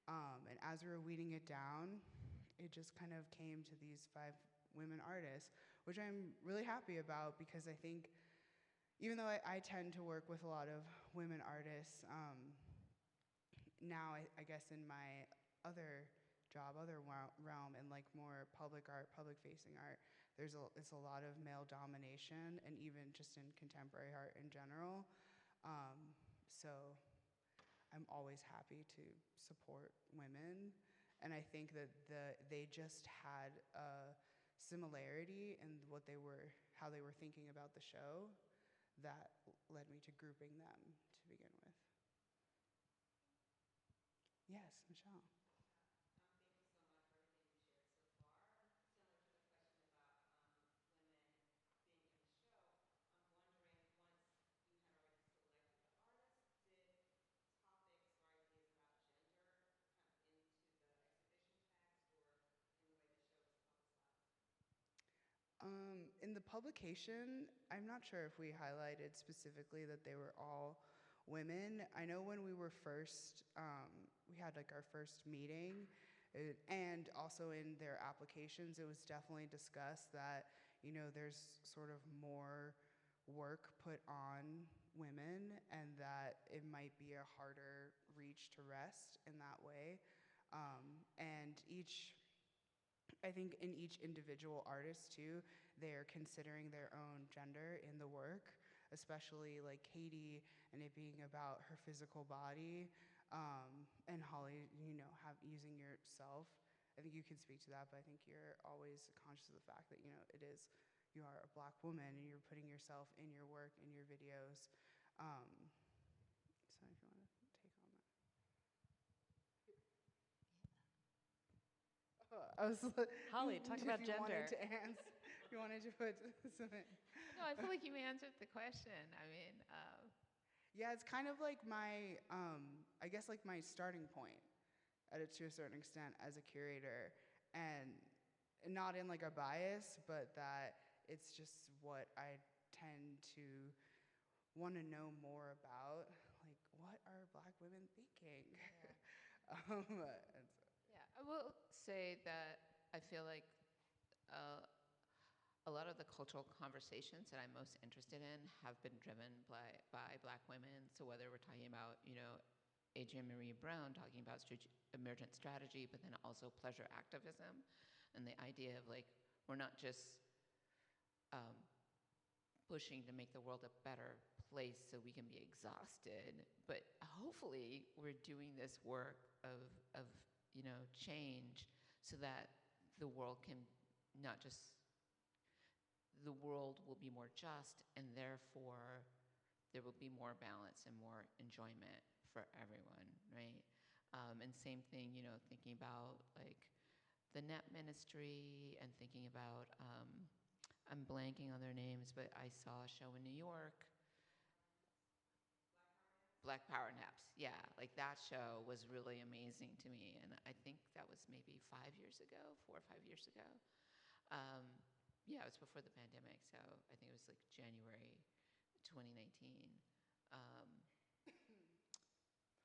And as we were weeding it down, it just kind of came to these 5 women artists, which I'm really happy about because I think even though I tend to work with a lot of women artists, now I guess in my other job, other realm, and more public art, public facing art, it's a lot of male domination, and even just in contemporary art in general. So I'm always happy to support women, and I think that they just had a similarity in how they were thinking about the show that led me to grouping them to begin with. Yes, Michelle. Thank you so much for everything you shared so far. Similar to the question about women being in the show, I'm wondering, once you had already selected the artists, did topics or ideas about gender come into the exhibition text or in the way the show was publicized? In the publication, I'm not sure if we highlighted specifically that they were all women. I know when we were first, we had our first meeting, and also in their applications, it was definitely discussed that, there's sort of more work put on women and that it might be a harder reach to rest in that way. And I think in each individual artist too, they're considering their own gender in the work, especially like Katie and it being about her physical body, and Holly, using yourself. I think you can speak to that, but I think you're always conscious of the fact that, you are a Black woman and you're putting yourself in your work, in your videos. So if you want to take on that. I was Holly, talk about if you wanted gender. to answer, if you wanted to put something. No, I feel like you answered the question. I mean, Yeah, it's kind of like my, I guess like my starting point to a certain extent as a curator, and not in like a bias, but that it's just what I tend to want to know more about. Like, what are Black women thinking? And so- yeah, I will say that I feel like a lot of the cultural conversations that I'm most interested in have been driven by Black women. So whether we're talking about, Adrienne Marie Brown talking about emergent strategy, but then also pleasure activism, and the idea of like, we're not just pushing to make the world a better place so we can be exhausted, but hopefully we're doing this work of change so that the world can not just the world will be more just, and therefore there will be more balance and more enjoyment for everyone, right? And same thing, thinking about like the Net Ministry and thinking about, I'm blanking on their names, but I saw a show in New York. Black Power Naps, yeah, like that show was really amazing to me, and I think that was maybe 4 or 5 years ago. Yeah, it was before the pandemic, so I think it was like January 2019.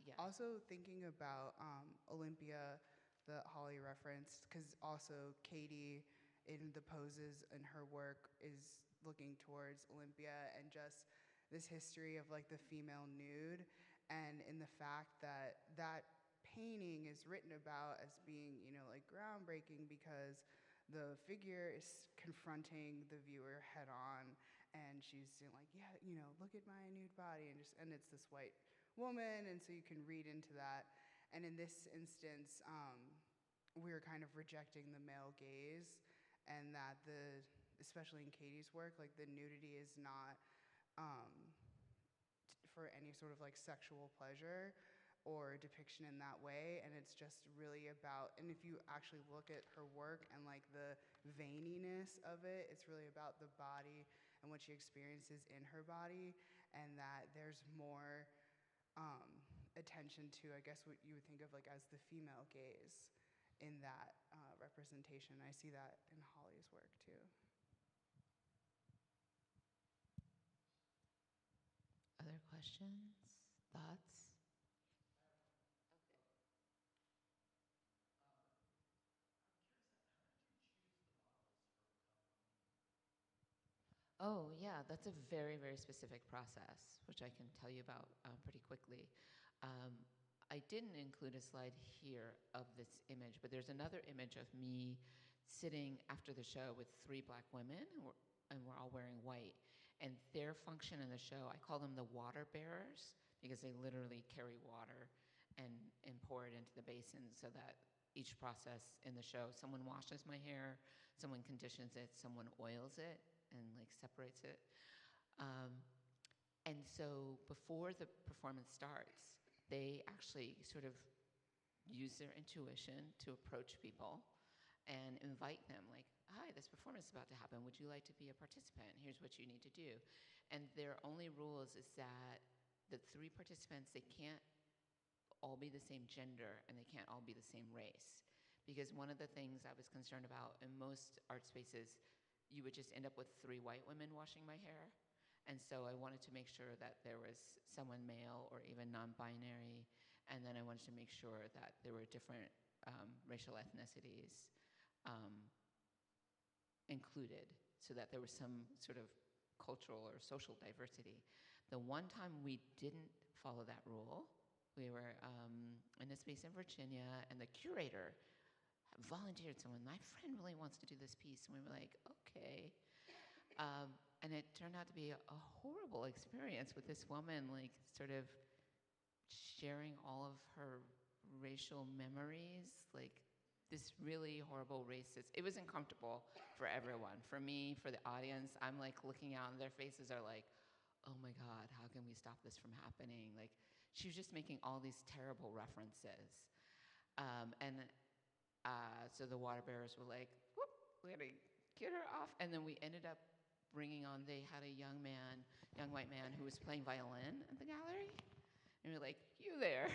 Yeah. Also thinking about Olympia that Holly referenced, because also Katie in the poses in her work is looking towards Olympia and just this history of like the female nude, and in the fact that that painting is written about as being, like groundbreaking because the figure is confronting the viewer head on, and she's saying like, yeah, look at my nude body, and it's this white woman, and so you can read into that. And in this instance, we're kind of rejecting the male gaze, and that especially in Katie's work, like the nudity is not for any sort of like sexual pleasure or depiction in that way, and it's just really about, and if you actually look at her work and like the veininess of it, it's really about the body and what she experiences in her body, and that there's more attention to, I guess, what you would think of like as the female gaze in that representation. I see that in Holly's work too. Other questions, thoughts? Oh, yeah, that's a very, very specific process, which I can tell you about pretty quickly. I didn't include a slide here of this image, but there's another image of me sitting after the show with 3 Black women, and we're all wearing white. And their function in the show, I call them the water bearers, because they literally carry water and pour it into the basin, so that each process in the show, someone washes my hair, someone conditions it, someone oils it, and like separates it. And so before the performance starts, they actually sort of use their intuition to approach people and invite them, like, hi, this performance is about to happen. Would you like to be a participant? Here's what you need to do. And their only rules is that the 3 participants, they can't all be the same gender and they can't all be the same race. Because one of the things I was concerned about in most art spaces, you would just end up with 3 white women washing my hair. And so I wanted to make sure that there was someone male or even non-binary, and then I wanted to make sure that there were different racial ethnicities included, so that there was some sort of cultural or social diversity. The one time we didn't follow that rule, we were in a space in Virginia, and the curator volunteered someone. My friend really wants to do this piece, and we were like, okay. And it turned out to be a horrible experience with this woman, like sort of sharing all of her racial memories, like this really horrible racist. It was uncomfortable for everyone. For me, for the audience, I'm like looking out, and their faces are like, oh my God, how can we stop this from happening? Like, she was just making all these terrible references. So the water bearers were like, whoop, we're gonna get her off. And then we ended up bringing on, they had a young white man who was playing violin at the gallery. And we were like, you there,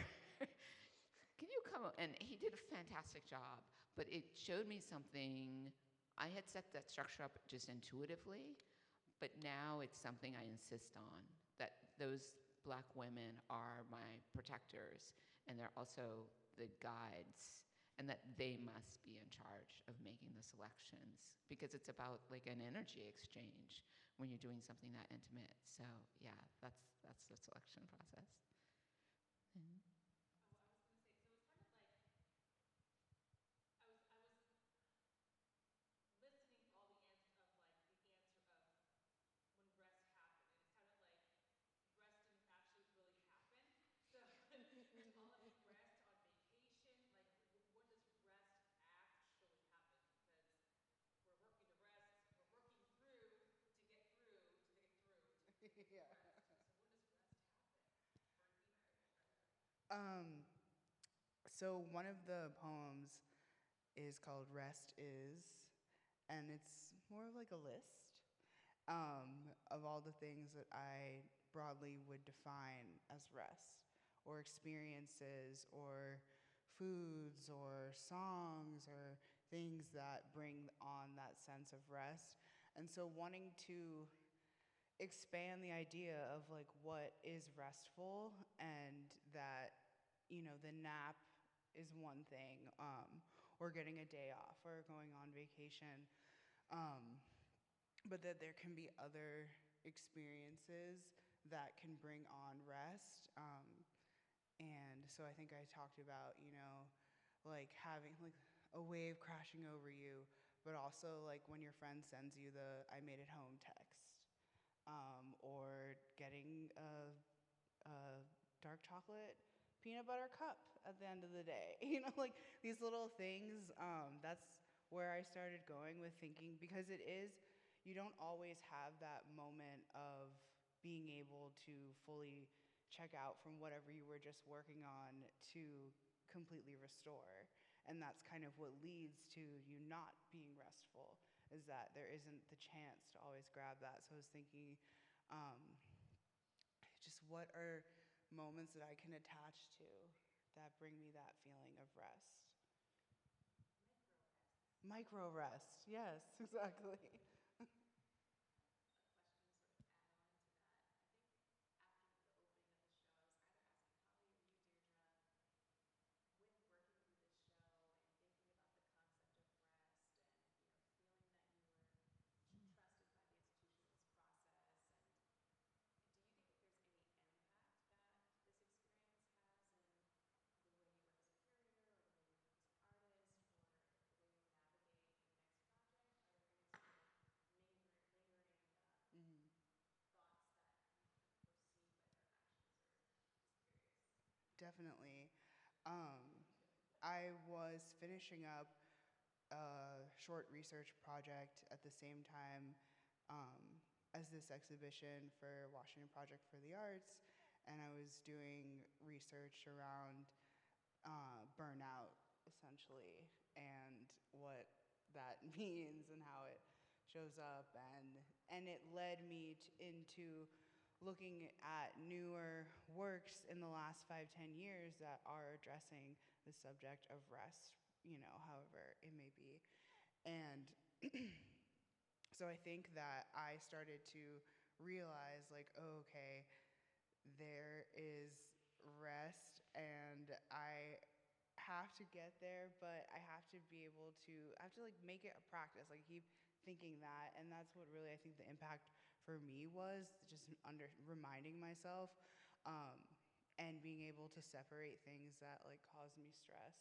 can you come? And he did a fantastic job, but it showed me something. I had set that structure up just intuitively, but now it's something I insist on, that those Black women are my protectors, and they're also the guides, and that they must be in charge of making the selections, because it's about like an energy exchange when you're doing something that intimate. So yeah, that's the selection process. Mhm. Yeah. Um, so one of the poems is called Rest Is, and it's more of like a list of all the things that I broadly would define as rest, or experiences, or foods, or songs, or things that bring on that sense of rest. And so wanting to expand the idea of like what is restful, and that, you know, the nap is one thing, or getting a day off, or going on vacation, but that there can be other experiences that can bring on rest. And so I think I talked about, you know, like having like a wave crashing over you, but also like when your friend sends you the "I made it home" text, or getting a dark chocolate peanut butter cup at the end of the day. You know, like these little things. That's where I started going with thinking, because it is, you don't always have that moment of being able to fully check out from whatever you were just working on to completely restore. And that's kind of what leads to you not being restful, is that there isn't the chance to always grab that. So I was thinking, um, just what are moments that I can attach to that bring me that feeling of rest? Micro rest, yes, exactly. Mhm. Definitely. Um, I was finishing up a short research project at the same time, as this exhibition for Washington Project for the Arts, and I was doing research around burnout, essentially, and what that means and how it shows up, and it led me into looking at newer works in the last 5-10 years that are addressing the subject of rest, you know, however it may be. And so I think that I started to realize, like, oh, okay, there is rest, and I have to get there, but I have to be able to, I have to like make it a practice, like keep thinking that. And that's what really I think the impact for me was, just reminding myself, um, and being able to separate things that like cause me stress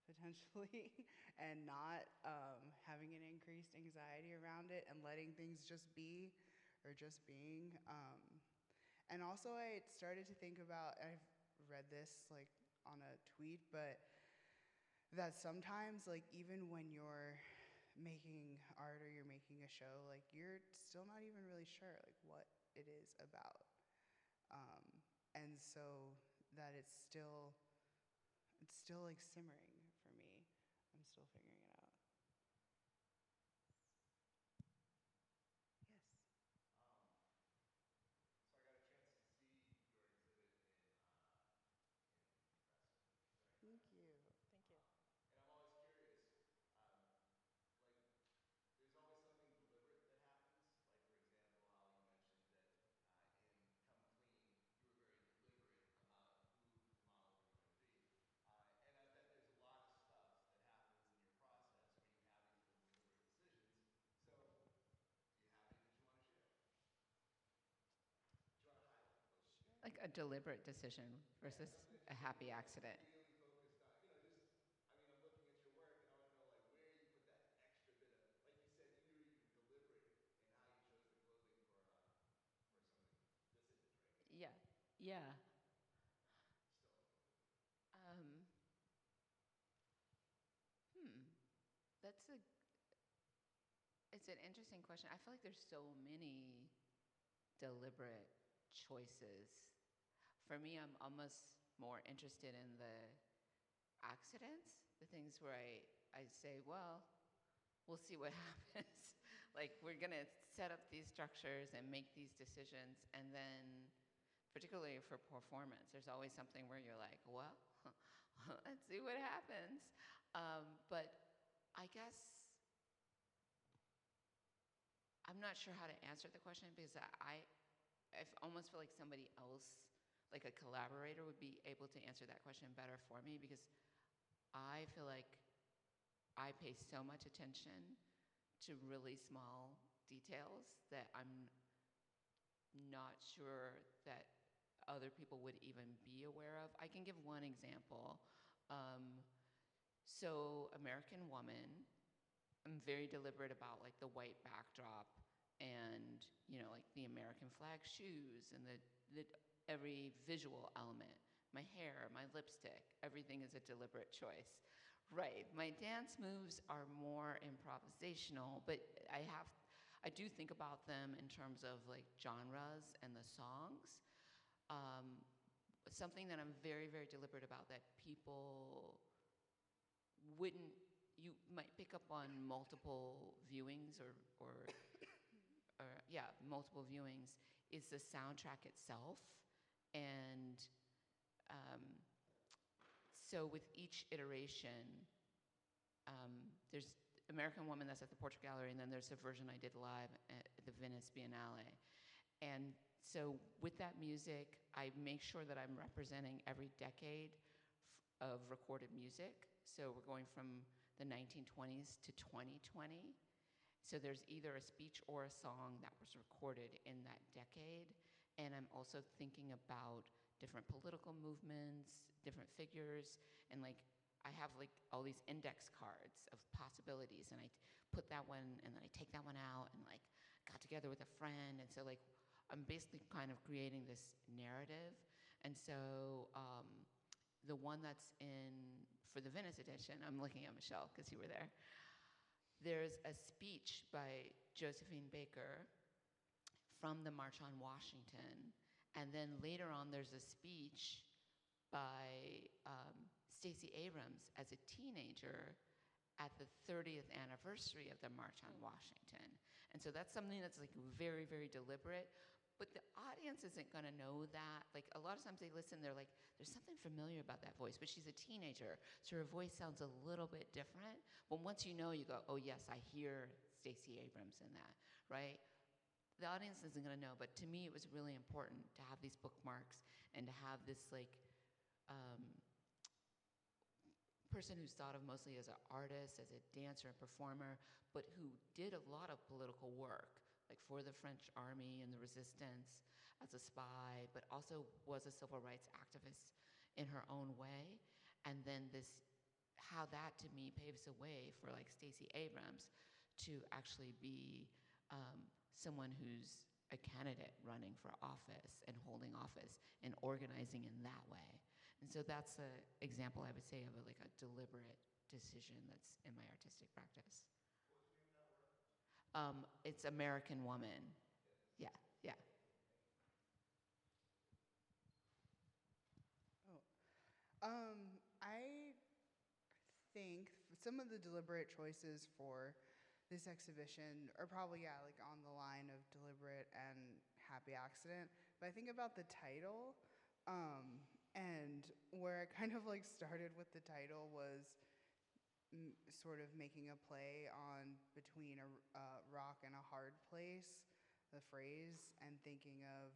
potentially and not having an increased anxiety around it and letting things just be or just being. And also I started to think about, I've read this like on a tweet, but that sometimes like even when you're making art or you're making a show, like you're still not even really sure like what it is about. And so that it's still like simmering for me. I'm still figuring it out. Yes. So I got a chance to see your exhibit in Preston during Thank that. you. Thank you. And I'm always curious, like, there's always something deliberate that happens. Like, for example, how you mentioned that in Come Clean, you were very deliberate about who the models were going to be. And I bet there's a lot of stuff that happens in your process where you have these real deliberate decisions. So, do you have any that you want to share? Do you want to highlight those decisions? Like a deliberate decision Yeah, versus something that a you happy like accident. really focused on. You know, just I mean, I'm looking at your work and I want to know like where you put that extra bit of, like you said, you were even deliberate in how you chose the clothing for something. This image right here. Yeah. Yeah. Still a photo. Um, hmm. That's a. It's an interesting question. I feel like there's so many deliberate choices. For me, I'm almost more interested in the accidents, the things where I say, well, we'll see what happens. Like, we're going to set up these structures and make these decisions, and then, particularly for performance, there's always something where you're like, well, let's see what happens. But I guess I'm not sure how to answer the question because I almost feel like somebody else, like a collaborator, would be able to answer that question better for me because I feel like I pay so much attention to really small details that I'm not sure that other people would even be aware of. I can give one example. So American Woman, I'm very deliberate about like the white backdrop and like the American flag shoes and the every visual element. My hair, my lipstick, everything is a deliberate choice. Right. My dance moves are more improvisational, but I do think about them in terms of like genres and the songs. Something that I'm very, very deliberate about that people wouldn't, you might pick up on multiple viewings or multiple viewings, is the soundtrack itself. And so with each iteration, there's American Woman that's at the Portrait Gallery, and then there's a version I did live at the Venice Biennale. And so with that music, I make sure that I'm representing every decade of recorded music. So we're going from the 1920s to 2020. So there's either a speech or a song that was recorded in that decade. And I'm also thinking about different political movements, different figures, and like I have like all these index cards of possibilities, and I put that one and then I take that one out and like got together with a friend, and so like I'm basically kind of creating this narrative. And so the one that's in for the Venice edition, I'm looking at Michelle because you were there. There's a speech by Josephine Baker from the March on Washington, and then later on there's a speech by Stacey Abrams as a teenager at the 30th anniversary of the March on Washington. And so that's something that's like very, very deliberate, but the audience isn't gonna know that. Like a lot of times they listen, they're like, there's something familiar about that voice, but she's a teenager, so her voice sounds a little bit different. But once you know, you go, oh yes, I hear Stacey Abrams in that, right? The audience isn't gonna know, but to me it was really important to have these bookmarks and to have this like, person who's thought of mostly as an artist, as a dancer and performer, but who did a lot of political work, like for the French army and the resistance, as a spy, but also was a civil rights activist in her own way. And then how that to me paves the way for like Stacey Abrams to actually be someone who's a candidate running for office and holding office and organizing in that way. And so that's an example, I would say, of like a deliberate decision that's in my artistic practice. It's American Woman. Yeah, yeah. I think some of the deliberate choices for this exhibition are probably, yeah, like on the line of deliberate and happy accident. But I think about the title, and where I kind of like started with the title was sort of making a play on between a rock and a hard place, the phrase, and thinking of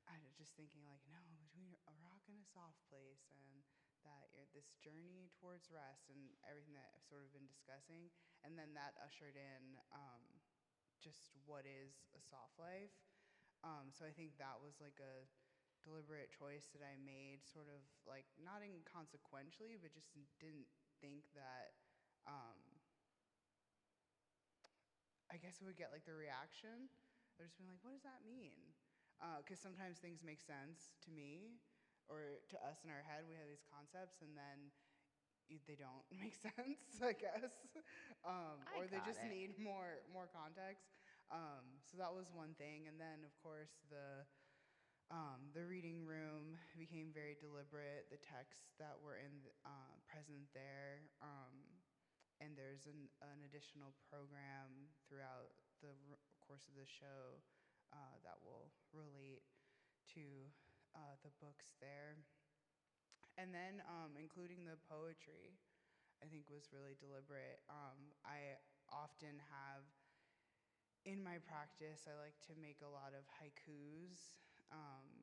I was just thinking like, no, between a rock and a soft place, and that this journey towards rest and everything that I've sort of been discussing, and then that ushered in just what is a soft life. So I think that was like a deliberate choice that I made, sort of like not inconsequentially, but just didn't think that I guess it would get like the reaction. I've just been like, what does that mean? Because sometimes things make sense to me or to us in our head. We have these concepts and then they don't make sense, I guess, or they just need more context. So that was one thing, and then of course the reading room became very deliberate. The texts that were present there, and there's an additional program throughout the course of the show that will relate to the books there. And then including the poetry, I think was really deliberate. I often have, in my practice, I like to make a lot of haikus.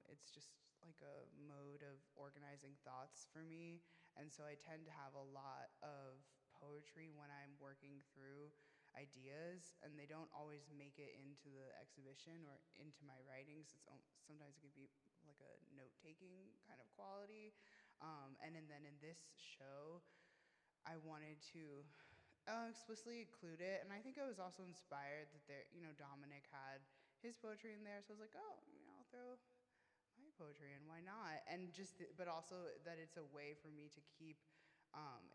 It's just like a mode of organizing thoughts for me. And so I tend to have a lot of poetry when I'm working through ideas, and they don't always make it into the exhibition or into my writings. Sometimes it can be like a note-taking kind of quality. And then in this show, I wanted to explicitly include it, and I think I was also inspired that Dominic had his poetry in there, so I was like, oh, I'll throw my poetry in, why not? And but also that it's a way for me to keep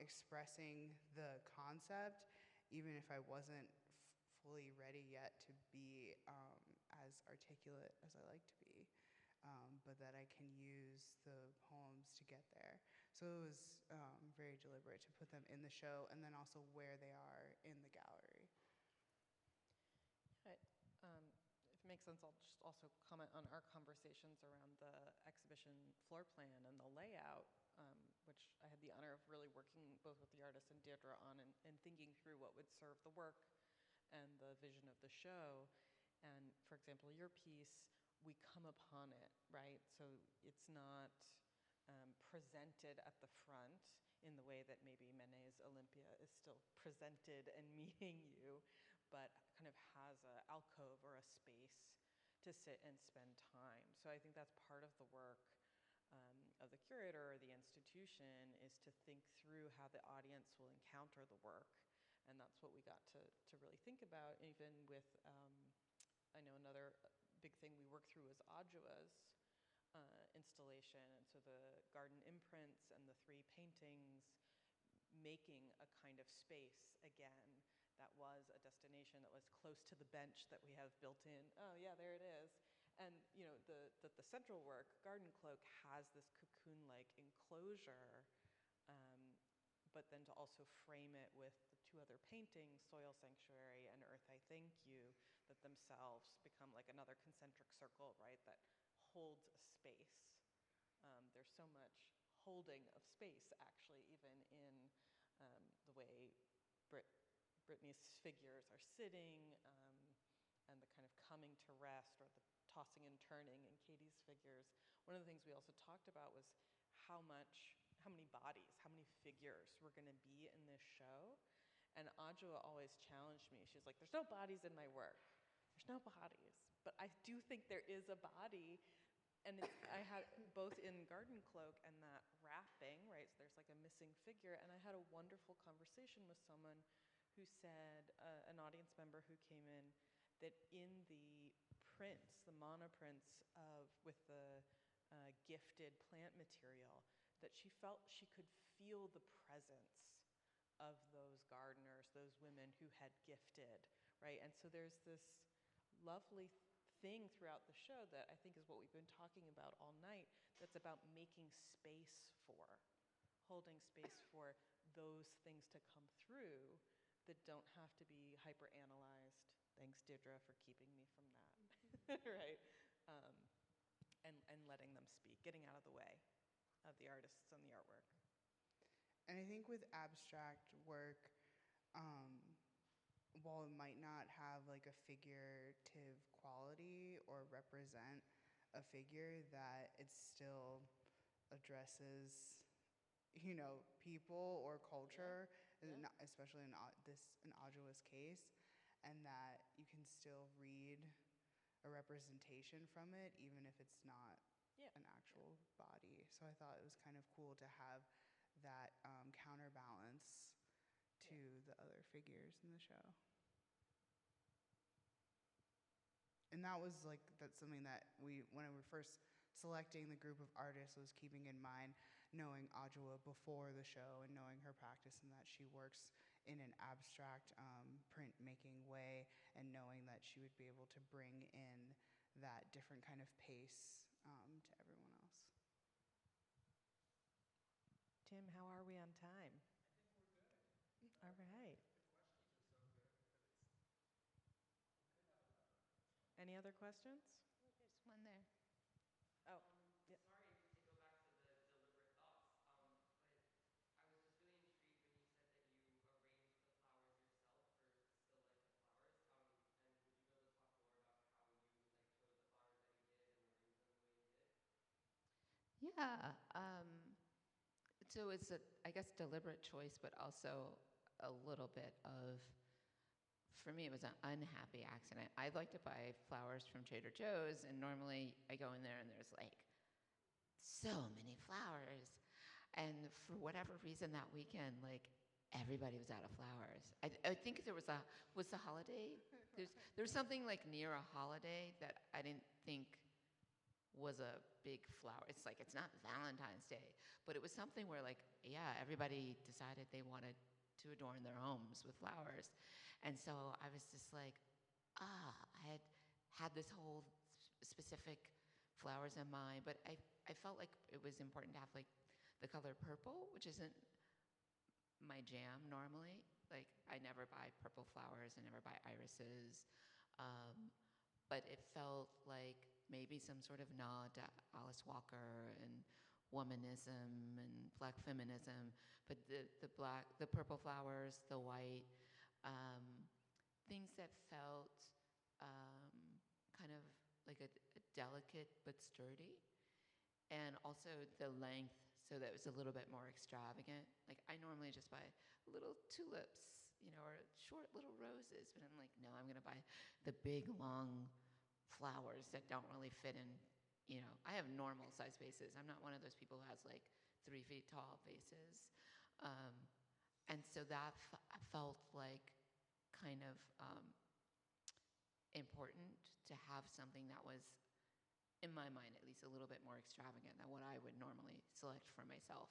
expressing the concept, even if I wasn't fully ready yet to be as articulate as I like to be. But that I can use the poems to get there. So it was very deliberate to put them in the show, and then also where they are in the gallery. If it makes sense, I'll just also comment on our conversations around the exhibition floor plan and the layout, which I had the honor of really working both with the artist and Deirdre on and thinking through what would serve the work and the vision of the show. And for example, your piece, we come upon it, right? So it's not presented at the front in the way that maybe Manet's Olympia is still presented and meeting you, but kind of has an alcove or a space to sit and spend time. So I think that's part of the work of the curator or the institution, is to think through how the audience will encounter the work. And that's what we got to really think about, even with, I know another big thing we worked through was Adjoa's installation, and so the garden imprints and the 3 paintings, making a kind of space again that was a destination that was close to the bench that we have built in. Oh yeah, there it is. And the central work, Garden Cloak, has this cocoon-like enclosure, but then to also frame it with the 2 other paintings, Soil Sanctuary and Earth I Thank You, that themselves become like another concentric circle, right, that holds a space. There's so much holding of space, actually, even in the way Brittany's figures are sitting, and the kind of coming to rest, or the tossing and turning in Katie's figures. One of the things we also talked about was how many bodies, how many figures were going to be in this show. And Adjoa always challenged me. She's like, there's no bodies in my work. There's no bodies. but I do think there is a body, and I had both in Garden Cloak and that wrapping, right? So there's like a missing figure, and I had a wonderful conversation with someone who said, an audience member who came in, that in the prints, the monoprints with the gifted plant material, that she felt she could feel the presence of those gardeners, those women who had gifted, right? And so there's this lovely thing throughout the show that I think is what we've been talking about all night, that's about making space for, holding space for those things to come through that don't have to be hyper-analyzed. Thanks, Deirdre, for keeping me from that, right? And letting them speak, getting out of the way of the artists and the artwork. And I think with abstract work, while it might not have like a figurative quality or represent a figure, that it still addresses, people or culture, especially in an Ajoa's case, and that you can still read a representation from it, even if it's not an actual body. So I thought it was kind of cool to have that counterbalance to the other figures in the show. And that's something that when we were first selecting the group of artists, was keeping in mind knowing Ajoa before the show and knowing her practice, and that she works in an abstract printmaking way, and knowing that she would be able to bring in that different kind of pace to everyone else. Tim, how are we on time? I think we're good. All right. The questions are so good that we could have another one. Any other questions? There's one there. Oh, Sorry to go back to the deliberate thoughts, but I was just really intrigued when you said that you arranged the flowers yourself for Still Life of Flowers. And would you be able to talk more about how you chose the flowers that you did and arranged them the way you did? Yeah. So it's I guess, deliberate choice, but also a little bit of, for me, it was an unhappy accident. I like to buy flowers from Trader Joe's, and normally I go in there and there's like so many flowers. And for whatever reason that weekend, like everybody was out of flowers. I think there was the holiday? There was something like near a holiday that I didn't think was a big flower. It's like, it's not Valentine's Day, but it was something where everybody decided they wanted to adorn their homes with flowers. And so I was just like, I had this whole specific flowers in mind, but I felt like it was important to have the color purple, which isn't my jam normally. Like, I never buy purple flowers, I never buy irises. But it felt like maybe some sort of nod to Alice Walker and womanism and black feminism, but the purple flowers, the white, things that felt kind of like a delicate but sturdy, and also the length, so that it was a little bit more extravagant. Like, I normally just buy little tulips, or short little roses, but I'm like, no, I'm gonna buy the big, long flowers that don't really fit in. I have normal size vases. I'm not one of those people who has 3 feet tall vases. And so that felt like kind of important to have something that was, in my mind at least, a little bit more extravagant than what I would normally select for myself.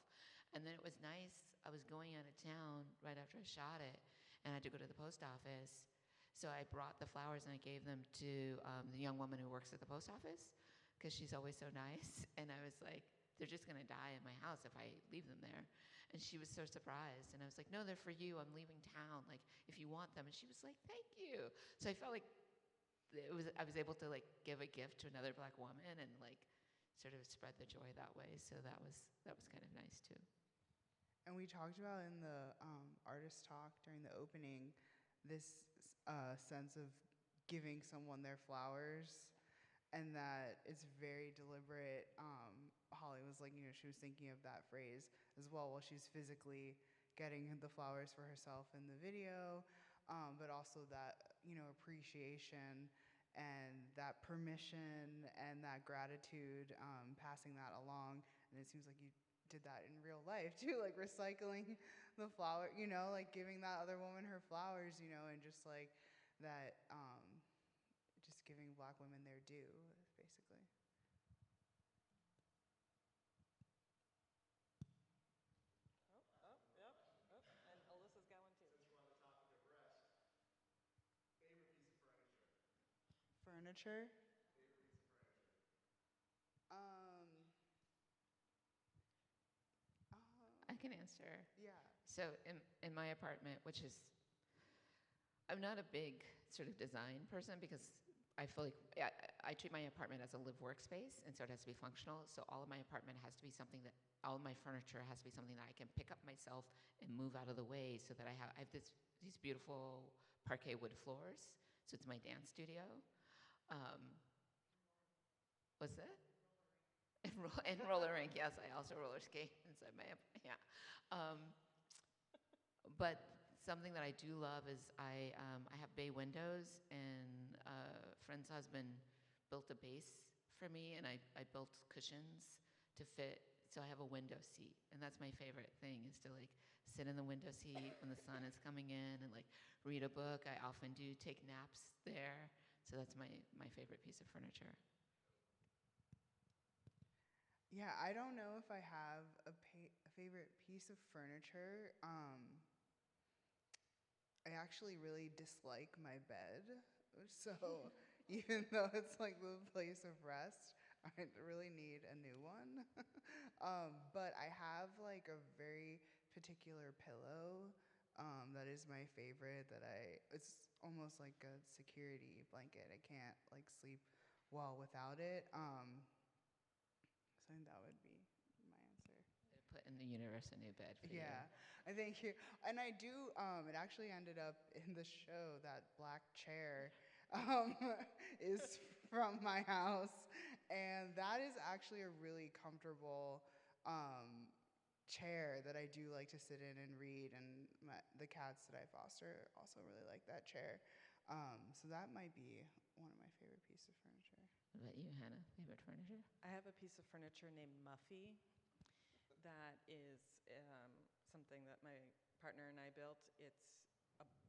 And then it was nice, I was going out of town right after I shot it, and I had to go to the post office. So I brought the flowers and I gave them to the young woman who works at the post office, because she's always so nice. And I was like, they're just gonna die in my house if I leave them there. And she was so surprised. And I was like, no, they're for you, I'm leaving town, if you want them. And she was like, thank you. So I felt like I was able to give a gift to another Black woman and sort of spread the joy that way. So that was kind of nice too. And we talked about in the artist talk during the opening this sense of giving someone their flowers, and that it's very deliberate. Holly was she was thinking of that phrase as well while she's physically getting the flowers for herself in the video, but also that appreciation and that permission and that gratitude, passing that along. And it seems like you did that in real life too, like recycling the flower, like giving that other woman her flowers, and just like that, just giving Black women their due, basically. Yep. Oh, and Alyssa's going too. Since we're on the topic of rest, favorite piece of furniture? Furniture. Favorite piece of furniture? Um, I can answer. yeah. So in my apartment, which is, I'm not a big sort of design person because I feel like I treat my apartment as a live workspace, and so it has to be functional. So all of my apartment has to be something that, all of my furniture has to be something that I can pick up myself and move out of the way, so that I have these beautiful parquet wood floors. So it's my dance studio. What's that? And roller rink, yes. I also roller skate inside my, yeah. But something that I do love is I have bay windows, and a friend's husband built a base for me, and I built cushions to fit, so I have a window seat. And that's my favorite thing, is to like sit in the window seat when the sun is coming in and like read a book. I often do take naps there. So that's my favorite piece of furniture. Yeah, I don't know if I have a favorite piece of furniture. I actually really dislike my bed. So even though it's like the place of rest, I really need a new one. But I have like a very particular pillow that is my favorite, it's almost like a security blanket. I can't like sleep well without it. So I think that would be my answer. Put in the universe a new bed for you. Yeah, I think you, and I do. It actually ended up in the show. That black chair um, is from my house, and that is actually a really comfortable chair that I do like to sit in and read. And the cats that I foster also really like that chair. So that might be one of my favorite pieces of furniture. What about you, Hannah? Favorite furniture? I have a piece of furniture named Muffy that is something that my partner and I built. It's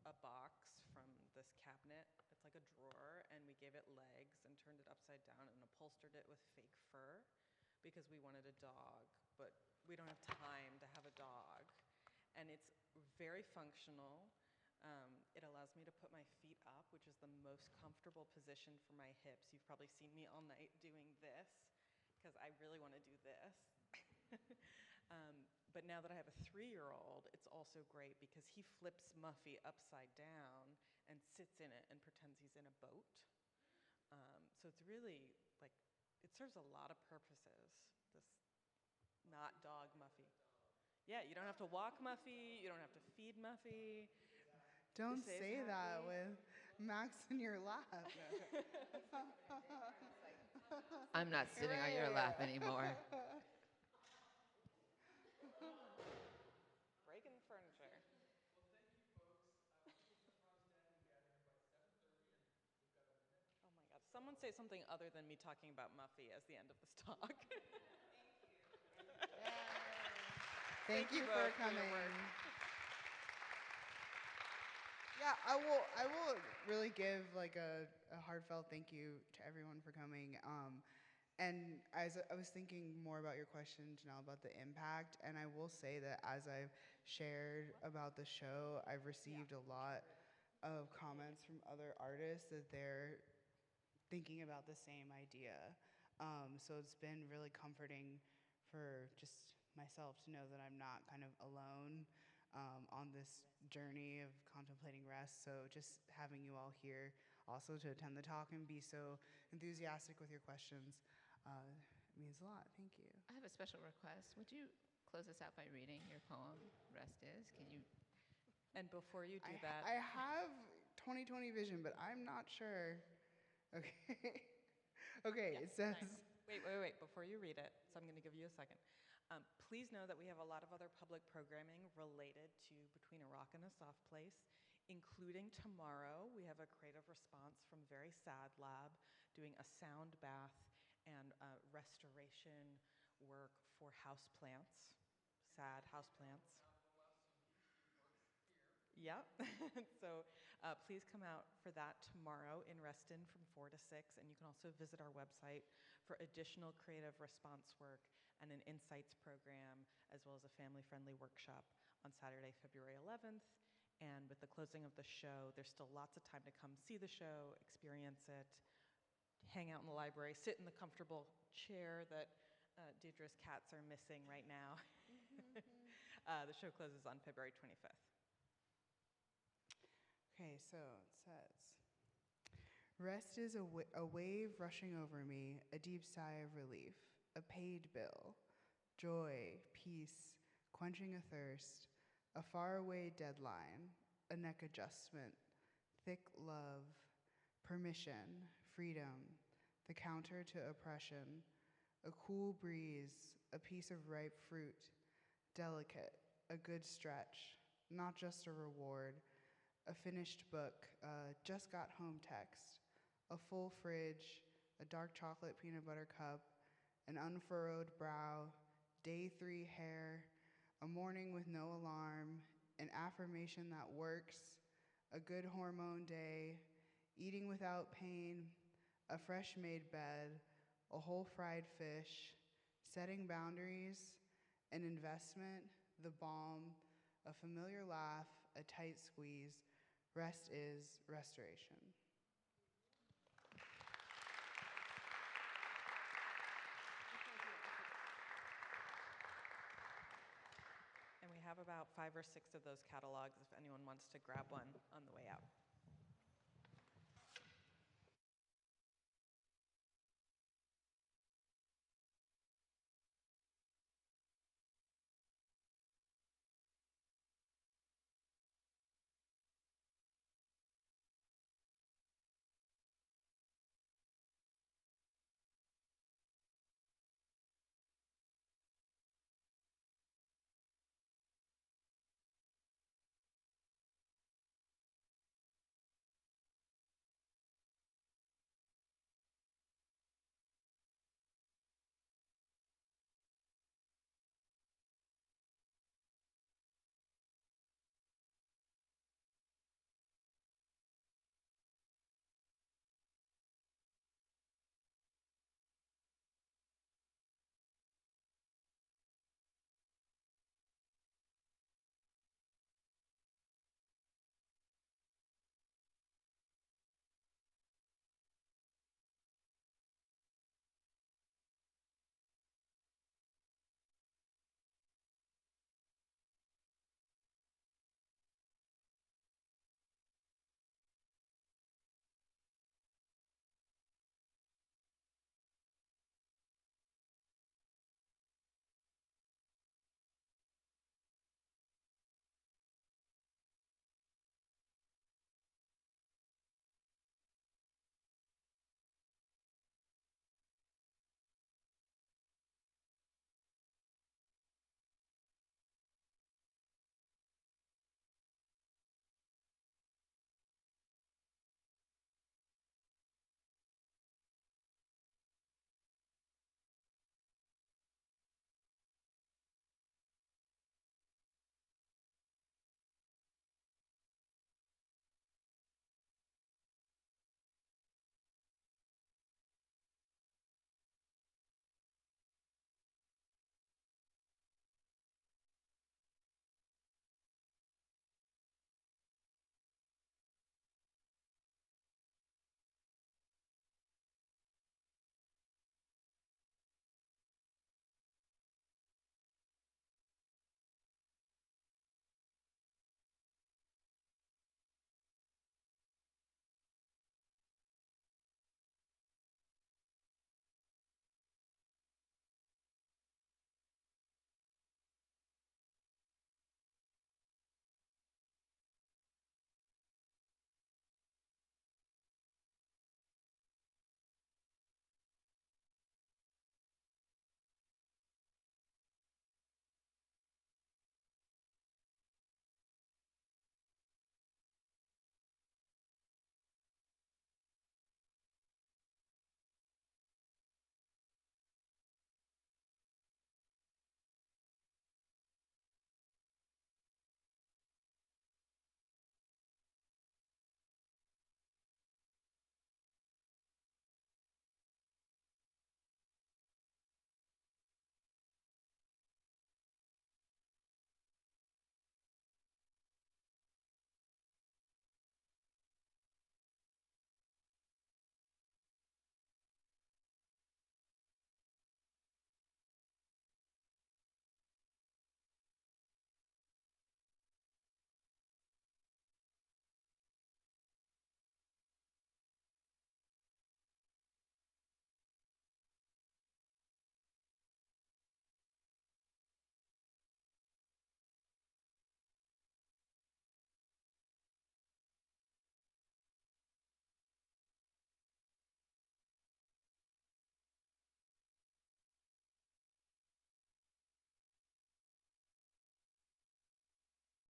a box from this cabinet. It's like a drawer, and we gave it legs and turned it upside down and upholstered it with fake fur because we wanted a dog, but we don't have time to have a dog. And it's very functional. It allows me to put my feet up, which is the most comfortable position for my hips. You've probably seen me all night doing this because I really want to do this. But now that I have a 3-year-old, it's also great because he flips Muffy upside down and sits in it and pretends he's in a boat. So it's really, like, it serves a lot of purposes, this not dog Muffy. Yeah, you don't have to walk Muffy, you don't have to feed Muffy. Don't Stays say that happy. with Max in your lap. I'm not sitting on your lap anymore. Breaking the furniture. Well, thank you, folks. We're supposed to probably stand and gather here by 7:30, and we've got a minute. Oh my God. Someone say something other than me talking about Muffy as the end of this talk. Thank you for both for your coming. work. Yeah, I will really give like a heartfelt thank you to everyone for coming. And as I was thinking more about your question, Janelle, about the impact, and I will say that as I've shared about the show, I've received a lot of comments from other artists that they're thinking about the same idea. So it's been really comforting for just myself to know that I'm not kind of alone on this journey of contemplating rest. So just having you all here also to attend the talk and be so enthusiastic with your questions means a lot. Thank you. I have a special request. Would you close us out by reading your poem, Rest Is? Can you? And before you do I that, have 20/20 vision, but I'm not sure. Okay. Okay, it says. nice. Wait. Before you read it, so I'm going to give you a second. Please know that we have a lot of other public programming related to Between a Rock and a Soft Place including tomorrow. We have a creative response from Very Sad Lab doing a sound bath and restoration work for houseplants, sad houseplants. Yep. So please come out for that tomorrow in Reston from 4 to 6. And you can also visit our website for additional creative response work and an insights program, as well as a family-friendly workshop on Saturday, February 11th. And with the closing of the show, there's still lots of time to come see the show, experience it, hang out in the library, sit in the comfortable chair that Deidre's cats are missing right now. The show closes on February 25th. Okay, so it says, rest is a wave rushing over me, a deep sigh of relief, a paid bill, joy, peace, quenching a thirst, a faraway deadline, a neck adjustment, thick love, permission, freedom, the counter to oppression, a cool breeze, a piece of ripe fruit, delicate, a good stretch, not just a reward, a finished book, just got home text, a full fridge, a dark chocolate peanut butter cup, an unfurrowed brow, day 3 hair, a morning with no alarm, an affirmation that works, a good hormone day, eating without pain, a fresh made bed, a whole fried fish, setting boundaries, an investment, the balm, a familiar laugh, a tight squeeze. Rest is restoration. And we have about 5 or 6 of those catalogs if anyone wants to grab one on the way out.